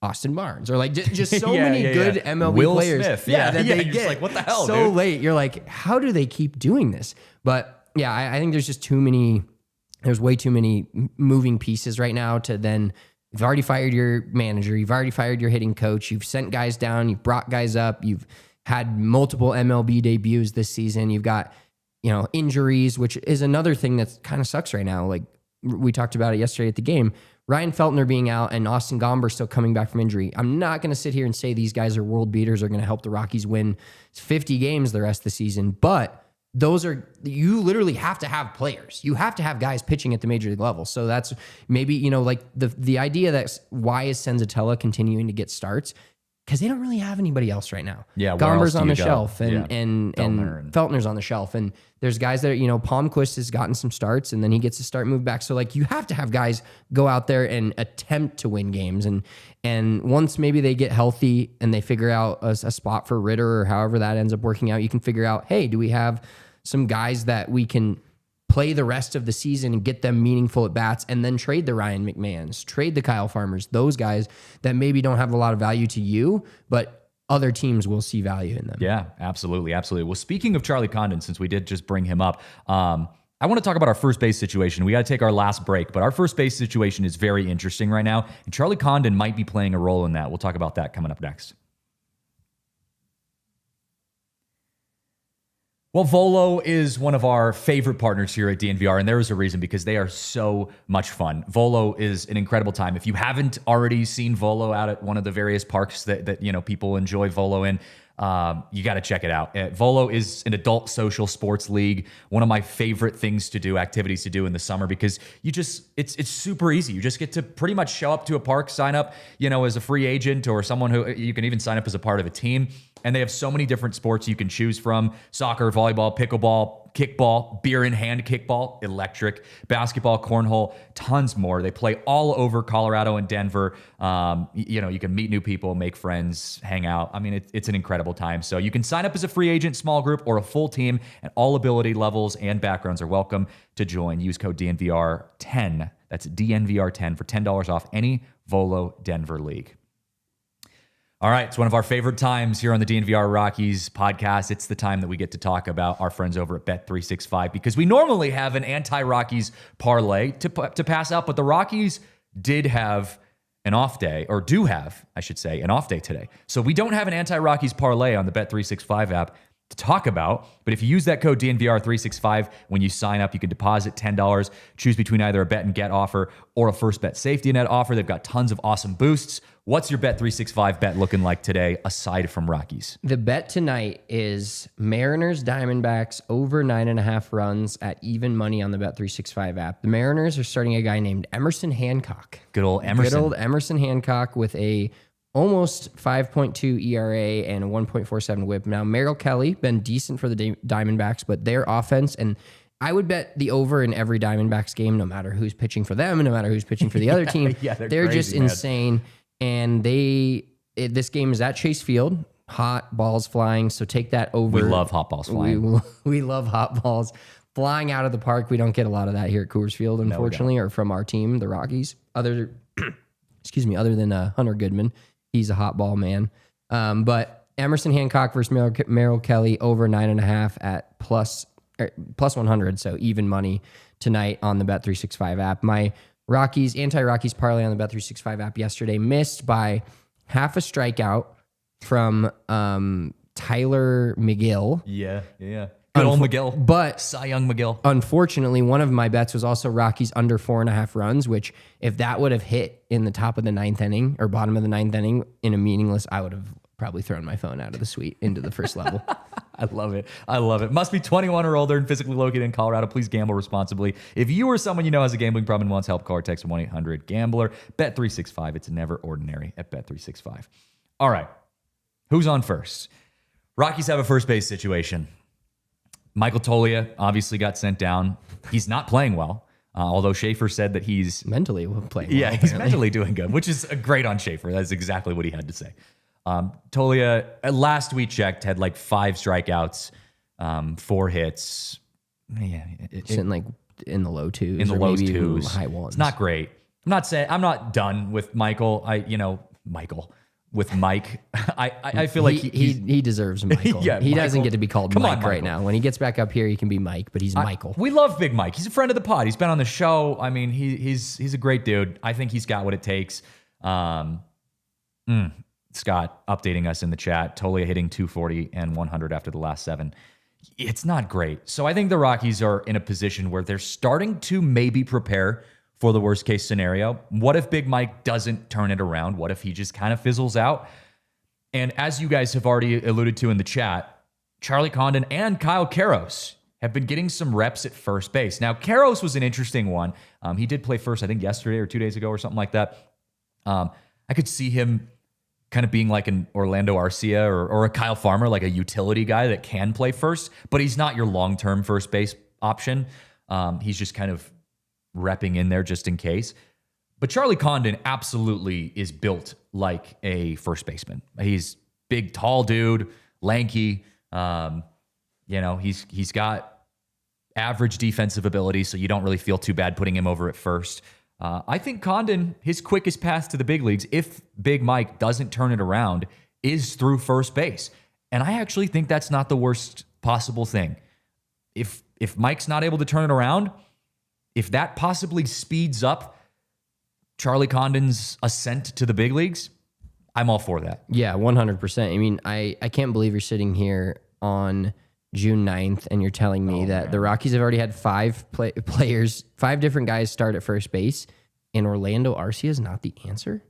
Austin Barnes or like just so many good MLB Will players. Smith. That they get like, what the hell, so dude? Late. You're like, how do they keep doing this? But yeah, I think there's just there's way too many moving pieces right now to then, you've already fired your manager, you've already fired your hitting coach, you've sent guys down, you've brought guys up, you've had multiple MLB debuts this season. You've got, injuries, which is another thing that kind of sucks right now. Like we talked about it yesterday at the game. Ryan Feltner being out and Austin Gomber still coming back from injury. I'm not going to sit here and say these guys are world beaters, are going to help the Rockies win 50 games the rest of the season, but you literally have to have players. You have to have guys pitching at the major league level. So that's maybe, like the idea that why is Senzatella continuing to get starts? Because they don't really have anybody else right now. Yeah, Gomber's on the go? shelf and Feltner's on the shelf. And there's guys that, Palmquist has gotten some starts and then he gets to start move back. So like you have to have guys go out there and attempt to win games. And once maybe they get healthy and they figure out a spot for Ritter or however that ends up working out, you can figure out, hey, do we have some guys that we can play the rest of the season and get them meaningful at bats, and then trade the Ryan McMahons, trade the Kyle Farmers, those guys that maybe don't have a lot of value to you, but other teams will see value in them. Yeah, absolutely. Absolutely. Well, speaking of Charlie Condon, since we did just bring him up, I want to talk about our first base situation. We got to take our last break, but our first base situation is very interesting right now, and Charlie Condon might be playing a role in that. We'll talk about that coming up next. Well, Volo is one of our favorite partners here at DNVR, and there is a reason, because they are so much fun. Volo is an incredible time. If you haven't already seen Volo out at one of the various parks that people enjoy Volo in, you got to check it out. Volo is an adult social sports league. One of my favorite activities to do in the summer, because it's super easy. You just get to pretty much show up to a park, sign up, as a free agent or someone who you can even sign up as a part of a team. And they have so many different sports you can choose from: soccer, volleyball, pickleball, kickball, beer in hand kickball, electric, basketball, cornhole, tons more. They play all over Colorado and Denver. You can meet new people, make friends, hang out. I mean, it's an incredible time. So you can sign up as a free agent, small group, or a full team, and all ability levels and backgrounds are welcome to join. Use code DNVR10. That's DNVR10 for $10 off any Volo Denver league. All right, it's one of our favorite times here on the DNVR Rockies podcast. It's the time that we get to talk about our friends over at Bet365, because we normally have an anti-Rockies parlay to pass out, but the Rockies did have an off day, or do have, I should say, an off day today. So we don't have an anti-Rockies parlay on the Bet365 app to talk about, but if you use that code DNVR365 when you sign up, you can deposit $10, choose between either a bet and get offer or a first bet safety net offer. They've got tons of awesome boosts. What's your Bet365 bet looking like today, aside from Rockies? The bet tonight is Mariners Diamondbacks over 9.5 runs at even money on the Bet365 app. The Mariners are starting a guy named Emerson Hancock. Good old Emerson. Good old Emerson Hancock with a almost 5.2 ERA and a 1.47 whip. Now, Merrill Kelly, been decent for the Diamondbacks, but their offense, and I would bet the over in every Diamondbacks game, no matter who's pitching for them and no matter who's pitching for the other team. Yeah, they're crazy, just man. insane. And this game is at Chase Field, hot balls flying. So take that over. We love hot balls flying. We love hot balls flying out of the park. We don't get a lot of that here at Coors Field, unfortunately, or from our team, the Rockies. Other than Hunter Goodman, he's a hot ball man. But Emerson Hancock versus Merrill Kelly over 9.5 at plus 100. So even money tonight on the Bet365 app. My anti-Rockies parlay on the Bet365 app yesterday missed by half a strikeout from Tyler McGill. Yeah. Good old McGill. But Cy Young McGill. Unfortunately, one of my bets was also Rockies under 4.5 runs, which if that would have hit in the top of the ninth inning or bottom of the ninth inning in a meaningless, I would have probably thrown my phone out of the suite into the first level. I love it. Must be 21 or older and physically located in Colorado. Please gamble responsibly. If you or someone you know has a gambling problem and wants help, call or text 1-800-GAMBLER. Bet365. It's never ordinary at Bet365. All right. Who's on first? Rockies have a first base situation. Michael Toglia obviously got sent down. He's not playing well, although Schaefer said that he's mentally playing well. Yeah, he's mentally doing good, which is great on Schaefer. That's exactly what he had to say. Toglia, last we checked, had like 5 strikeouts, 4 hits. Yeah, sitting like in the low twos. In the low twos. High ones. It's not great. I'm not done with Michael. With Mike. I feel like he deserves Michael. Yeah, he Michael. doesn't get to be called Mike right now. When he gets back up here, he can be Mike, but he's Michael. We love Big Mike. He's a friend of the pod. He's been on the show. I mean, he's a great dude. I think he's got what it takes. Scott updating us in the chat. Tolia hitting 240 and 100 after the last 7. It's not great. So I think the Rockies are in a position where they're starting to maybe prepare for the worst case scenario. What if Big Mike doesn't turn it around? What if he just kind of fizzles out? And as you guys have already alluded to in the chat, Charlie Condon and Kyle Karros have been getting some reps at first base. Now, Karros was an interesting one. He did play first, I think, yesterday or 2 days ago or something like that. I could see him kind of being like an Orlando Arcia or a Kyle Farmer, like a utility guy that can play first, but he's not your long-term first base option. He's just kind of repping in there just in case. But Charlie Condon absolutely is built like a first baseman. He's big, tall dude, lanky. He's got average defensive ability, so you don't really feel too bad putting him over at first. I think Condon, his quickest path to the big leagues, if Big Mike doesn't turn it around, is through first base. And I actually think that's not the worst possible thing. If Mike's not able to turn it around, if that possibly speeds up Charlie Condon's ascent to the big leagues, I'm all for that. Yeah, 100%. I mean, I can't believe you're sitting here on June 9th and you're telling me that the Rockies have already had 5 players, 5 different guys start at first base, and Orlando Arcia is not the answer?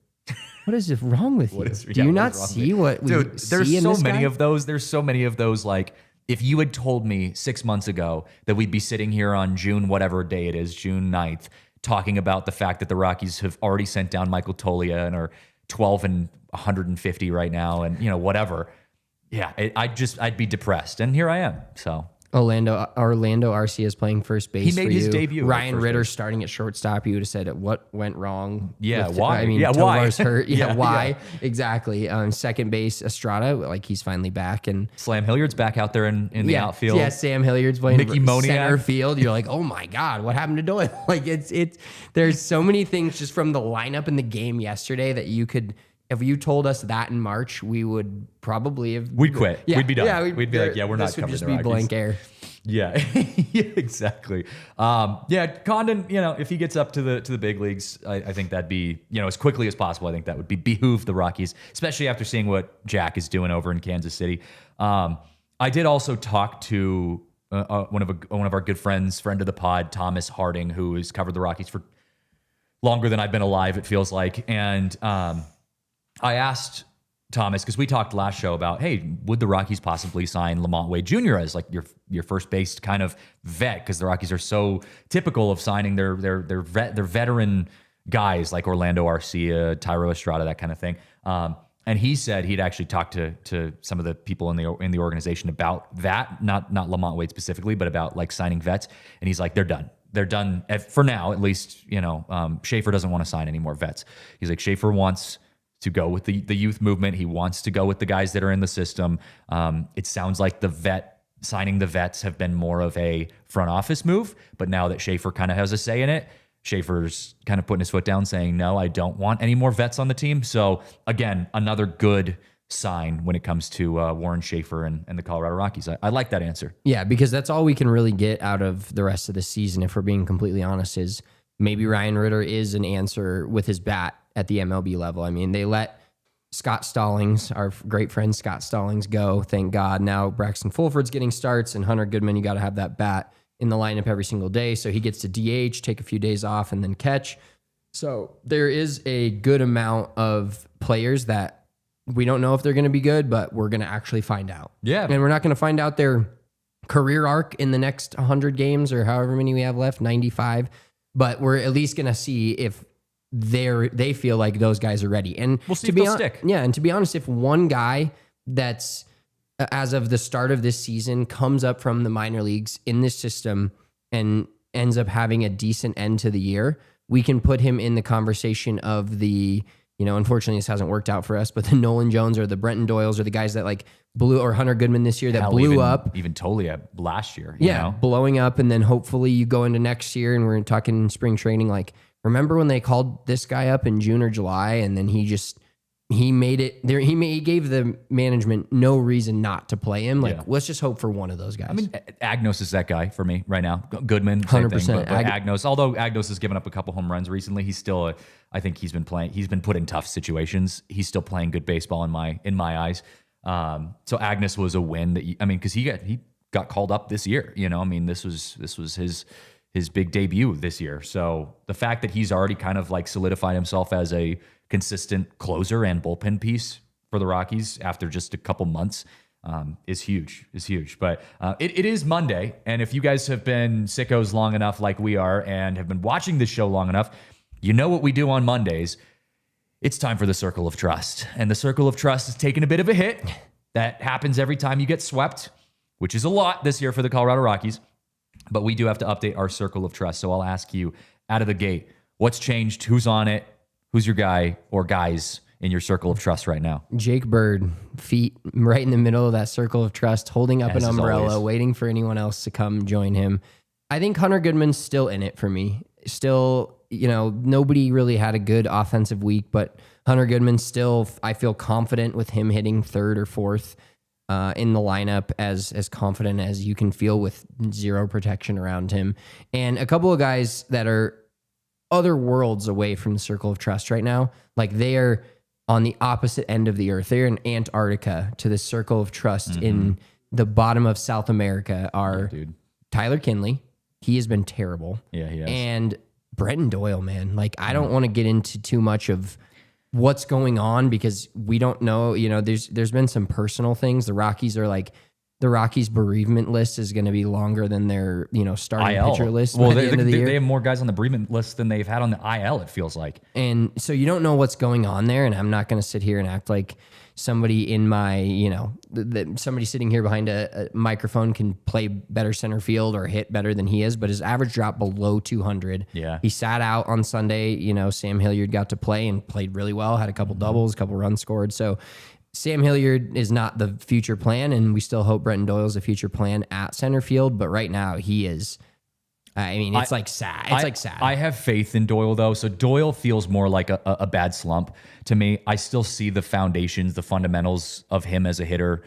What is wrong with you? Do you not see what we see in this guy? There's so many of those, like, if you had told me 6 months ago that we'd be sitting here on June, whatever day it is, June 9th, talking about the fact that the Rockies have already sent down Michael Tolia and are 12 and 150 right now and, whatever. Yeah, I'd be depressed. And here I am. So Orlando Arcia is playing first base. He made his debut. Ryan Ritter starting at shortstop. You would have said what went wrong. Yeah, with, why? I mean, yeah, Tovar's why? hurt. Yeah, why? Exactly. Second base, Estrada, like he's finally back. And Slam Hilliard's back out there in the outfield. Yeah, Sam Hilliard's playing Mickey Moniak. Center field. You're like, oh my God, what happened to Doyle? Like it's there's so many things just from the lineup in the game yesterday that you could. If you told us that in March, we would probably have... We'd quit. Yeah, we'd be done. Yeah, we'd be like, we're not covering the Rockies. This would just be blank air. Yeah, yeah, exactly. Condon, if he gets up to the big leagues, I think that'd be, as quickly as possible. I think that would behoove the Rockies, especially after seeing what Jack is doing over in Kansas City. I did also talk to one of our good friends, friend of the pod, Thomas Harding, who has covered the Rockies for longer than I've been alive, it feels like, and I asked Thomas, because we talked last show about, hey, would the Rockies possibly sign Lamont Wade Jr. as like your first base kind of vet? Because the Rockies are so typical of signing their veteran guys like Orlando Arcia, Tyro Estrada, that kind of thing. And he said he'd actually talked to some of the people in the organization about that, not Lamont Wade specifically, but about like signing vets. And he's like, they're done. They're done for now, at least. Schaefer doesn't want to sign any more vets. He's like, Schaefer wants to go with the youth movement. He wants to go with the guys that are in the system. It sounds like signing the vets have been more of a front office move, but now that Schaefer kind of has a say in it, Schaefer's kind of putting his foot down saying, no, I don't want any more vets on the team. So again, another good sign when it comes to Warren Schaefer and the Colorado Rockies. I like that answer. Yeah, because that's all we can really get out of the rest of the season, if we're being completely honest, is maybe Ryan Ritter is an answer with his bat at the MLB level. I mean, they let Scott Stallings, our great friend Scott Stallings, go, thank God. Now Braxton Fulford's getting starts, and Hunter Goodman, you got to have that bat in the lineup every single day. So he gets to DH, take a few days off, and then catch. So there is a good amount of players that we don't know if they're going to be good, but we're going to actually find out. Yeah. And we're not going to find out their career arc in the next 100 games or however many we have left, 95. But we're at least going to see if they feel like those guys are ready. And we'll see if they'll stick. Yeah, and to be honest, if one guy that's as of the start of this season comes up from the minor leagues in this system and ends up having a decent end to the year, we can put him in the conversation of the, unfortunately this hasn't worked out for us, but the Nolan Jones or the Brenton Doyles or the guys that like blew, or Hunter Goodman this year that blew up. Even Tolia last year. Blowing up. And then hopefully you go into next year and we're talking spring training, like, remember when they called this guy up in June or July and then he just he made it there. He gave the management no reason not to play him. Like, Yeah. let's just hope for one of those guys. I mean, Agnos is that guy for me right now. Goodman, same 100%. thing, but Agnos, although Agnos has given up a couple home runs recently, he's still, I think he's been put in tough situations. He's still playing good baseball in my eyes. So Agnos was a win because he got called up this year. I mean, this was his big debut this year. So the fact that he's already kind of like solidified himself as a consistent closer and bullpen piece for the Rockies after just a couple months is huge. But it is Monday, and if you guys have been sickos long enough like we are and have been watching this show long enough, you know what we do on Mondays. It's time for the Circle of Trust. And the Circle of Trust is taking a bit of a hit. That happens every time you get swept, which is a lot this year for the Colorado Rockies. But we do have to update our Circle of Trust. So I'll ask you out of the gate, what's changed? Who's on it? Who's your guy or guys in your Circle of Trust right now? Jake Bird, feet right in the middle of that Circle of Trust, holding up an umbrella, waiting for anyone else to come join him. I think Hunter Goodman's still in it for me. Still, nobody really had a good offensive week, but Hunter Goodman still, I feel confident with him hitting third or fourth in the lineup, as confident as you can feel with zero protection around him. And a couple of guys that are other worlds away from the Circle of Trust right now, like they are on the opposite end of the earth. They're in Antarctica to the Circle of Trust in the bottom of South America are Tyler Kinley. He has been terrible. Yeah, he has. And Brenton Doyle, man. Like, I don't want to get into too much of what's going on because we don't know. There's been some personal things. The Rockies bereavement list is going to be longer than their starting IL. pitcher list. Well, by the end of the year. They have more guys on the bereavement list than they've had on the IL, it feels like. And so you don't know what's going on there. And I'm not going to sit here and act like somebody in my, somebody sitting here behind a microphone can play better center field or hit better than he is, but his average dropped below 200. Yeah. He sat out on Sunday. Sam Hilliard got to play and played really well, had a couple doubles, a couple runs scored. So Sam Hilliard is not the future plan, and we still hope Brenton Doyle is a future plan at center field. But right now, he is. It's sad. It's sad. I have faith in Doyle, though. So Doyle feels more like a bad slump to me. I still see the foundations, the fundamentals of him as a hitter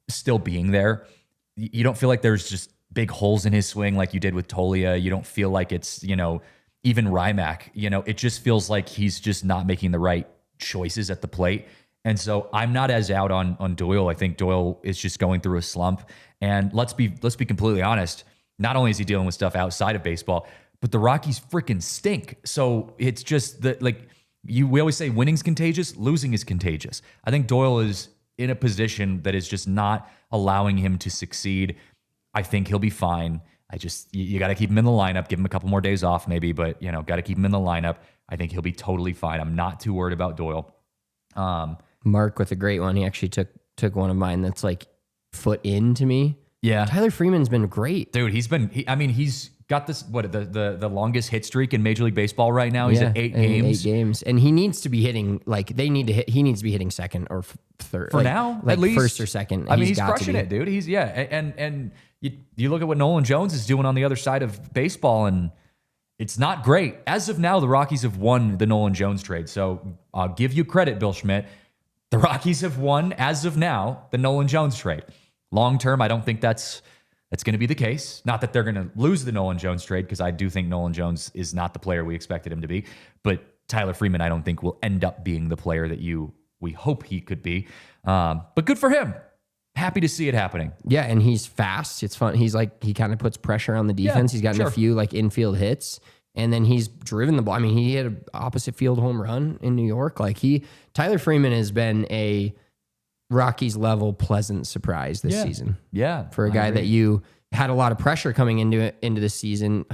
still being there. You don't feel like there's just big holes in his swing like you did with Tolia. You don't feel like it's, even Rymack. It just feels like he's just not making the right choices at the plate. And so I'm not as out on Doyle. I think Doyle is just going through a slump. And let's be completely honest. Not only is he dealing with stuff outside of baseball, but the Rockies freaking stink. So it's just that, we always say winning's contagious, losing is contagious. I think Doyle is in a position that is just not allowing him to succeed. I think he'll be fine. You got to keep him in the lineup, give him a couple more days off maybe, but got to keep him in the lineup. I think he'll be totally fine. I'm not too worried about Doyle. Mark with a great one. He actually took one of mine that's like foot in to me. Yeah. Tyler Freeman's been great. Dude, he's got this, the longest hit streak in Major League Baseball right now. He's at 8 games. 8 games. And he needs to be hitting, he needs to be hitting second or third. For now, at least. First or second. He's crushing it, dude. He's, and you look at what Nolan Jones is doing on the other side of baseball, and it's not great. As of now, the Rockies have won the Nolan Jones trade. So I'll give you credit, Bill Schmidt. The Rockies have won, as of now, the Nolan Jones trade. Long term, I don't think that's going to be the case. Not that they're going to lose the Nolan Jones trade, because I do think Nolan Jones is not the player we expected him to be. But Tyler Freeman, I don't think will end up being the player that we hope he could be. But good for him. Happy to see it happening. Yeah, and he's fast. It's fun. He kind of puts pressure on the defense. He's gotten a few infield hits, and then he's driven the ball. He had an opposite field home run in New York. Tyler Freeman has been a Rockies level pleasant surprise this season. Yeah. For a guy that you had a lot of pressure coming into the season.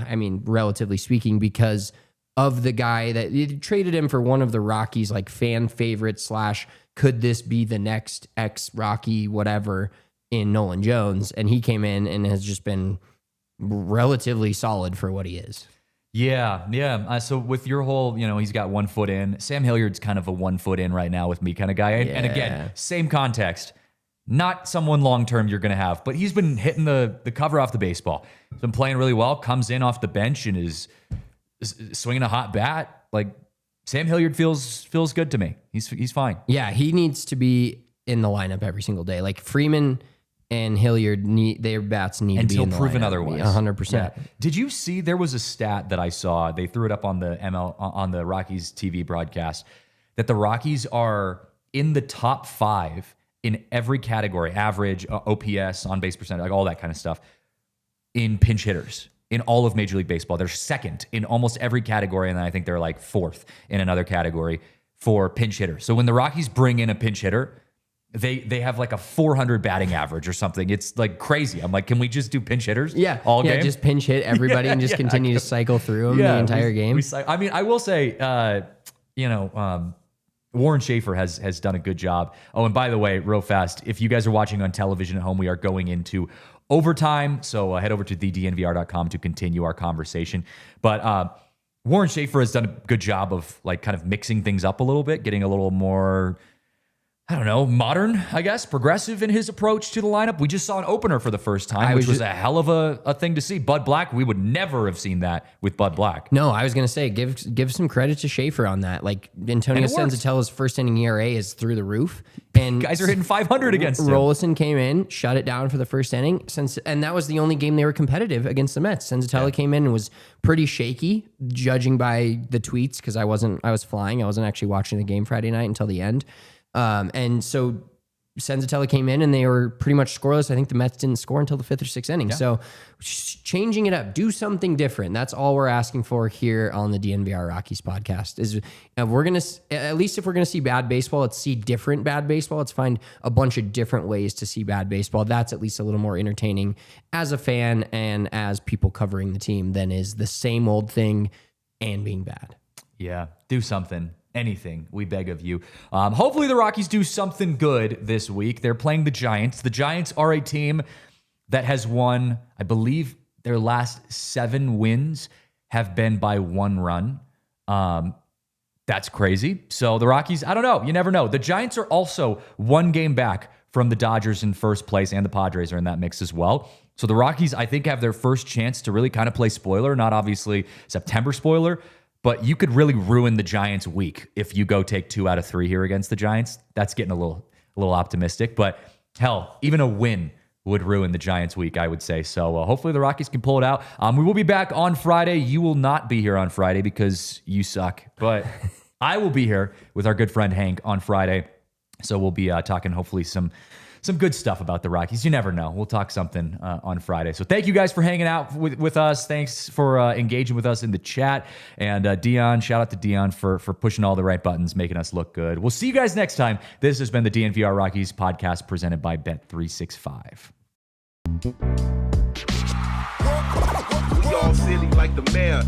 Relatively speaking, because of the guy that you traded him for, one of the Rockies fan favorite / could this be the next ex-Rocky whatever in Nolan Jones, and he came in and has just been relatively solid for what he is. Yeah. So with your whole, he's got 1 foot in. Sam Hilliard's kind of a 1 foot in right now with me kind of guy. And again, same context. Not someone long-term you're going to have, but he's been hitting the cover off the baseball. He's been playing really well, comes in off the bench and is swinging a hot bat. Sam Hilliard feels good to me. He's fine. Yeah, he needs to be in the lineup every single day. Like Freeman and Hilliard, their bats need to be in the proven lineup. otherwise. 100%. Yeah. Did you see there was a stat that I saw? They threw it up on the on the Rockies TV broadcast that the Rockies are in the top 5 in every category, average, OPS, on base percentage, like all that kind of stuff, in pinch hitters in all of Major League Baseball. They're second in almost every category, and then I think they're like 4th in another category for pinch hitters. So when the Rockies bring in a pinch hitter, they have like a 400 batting average or something. It's like crazy. I'm like, can we just do pinch hitters? All game? Just pinch hit everybody and just continue to cycle through them the entire game. I mean, I will say, Warren Schaefer has done a good job. Oh, and by the way, real fast, if you guys are watching on television at home, we are going into overtime. So head over to thednvr.com to continue our conversation. But Warren Schaefer has done a good job of like kind of mixing things up a little bit, getting a little more, I don't know, modern, I guess, progressive in his approach to the lineup. We just saw an opener for the first time, which was a hell of a thing to see. Bud Black, we would never have seen that with Bud Black. No, I was going to say, give some credit to Schaefer on that. Like, Antonio Senzatella's first inning ERA is through the roof. And guys are hitting 500 against him. Rollison came in, shut it down for the first inning. And that was the only game they were competitive against the Mets. Senzatella came in and was pretty shaky, judging by the tweets, because I was flying. I wasn't actually watching the game Friday night until the end. And so Senzatella came in and they were pretty much scoreless. I think the Mets didn't score until the 5th or 6th inning. So changing it up, do something different. That's all we're asking for here on the DNVR Rockies podcast. Is we're going to, at least if we're going to see bad baseball, let's see different bad baseball. Let's find a bunch of different ways to see bad baseball. That's at least a little more entertaining as a fan and as people covering the team than is the same old thing and being bad. Yeah, do something. Anything, we beg of you. Hopefully the Rockies do something good this week. They're playing the Giants. The Giants are a team that has won, I believe, their last 7 wins have been by 1 run. That's crazy. So the Rockies, I don't know. You never know. The Giants are also 1 game back from the Dodgers in first place, and the Padres are in that mix as well. So the Rockies, I think, have their first chance to really kind of play spoiler, not obviously September spoiler, but you could really ruin the Giants' week if you go take 2 out of 3 here against the Giants. That's getting a little optimistic, but hell, even a win would ruin the Giants' week, I would say. So hopefully the Rockies can pull it out. We will be back on Friday. You will not be here on Friday because you suck, but I will be here with our good friend Hank on Friday. So we'll be talking hopefully some good stuff about the Rockies. You never know. We'll talk something on Friday. So thank you guys for hanging out with us. Thanks for engaging with us in the chat. And Dion, shout out to Dion for pushing all the right buttons, making us look good. We'll see you guys next time. This has been the DNVR Rockies podcast presented by Bet365. We all silly like the mayor.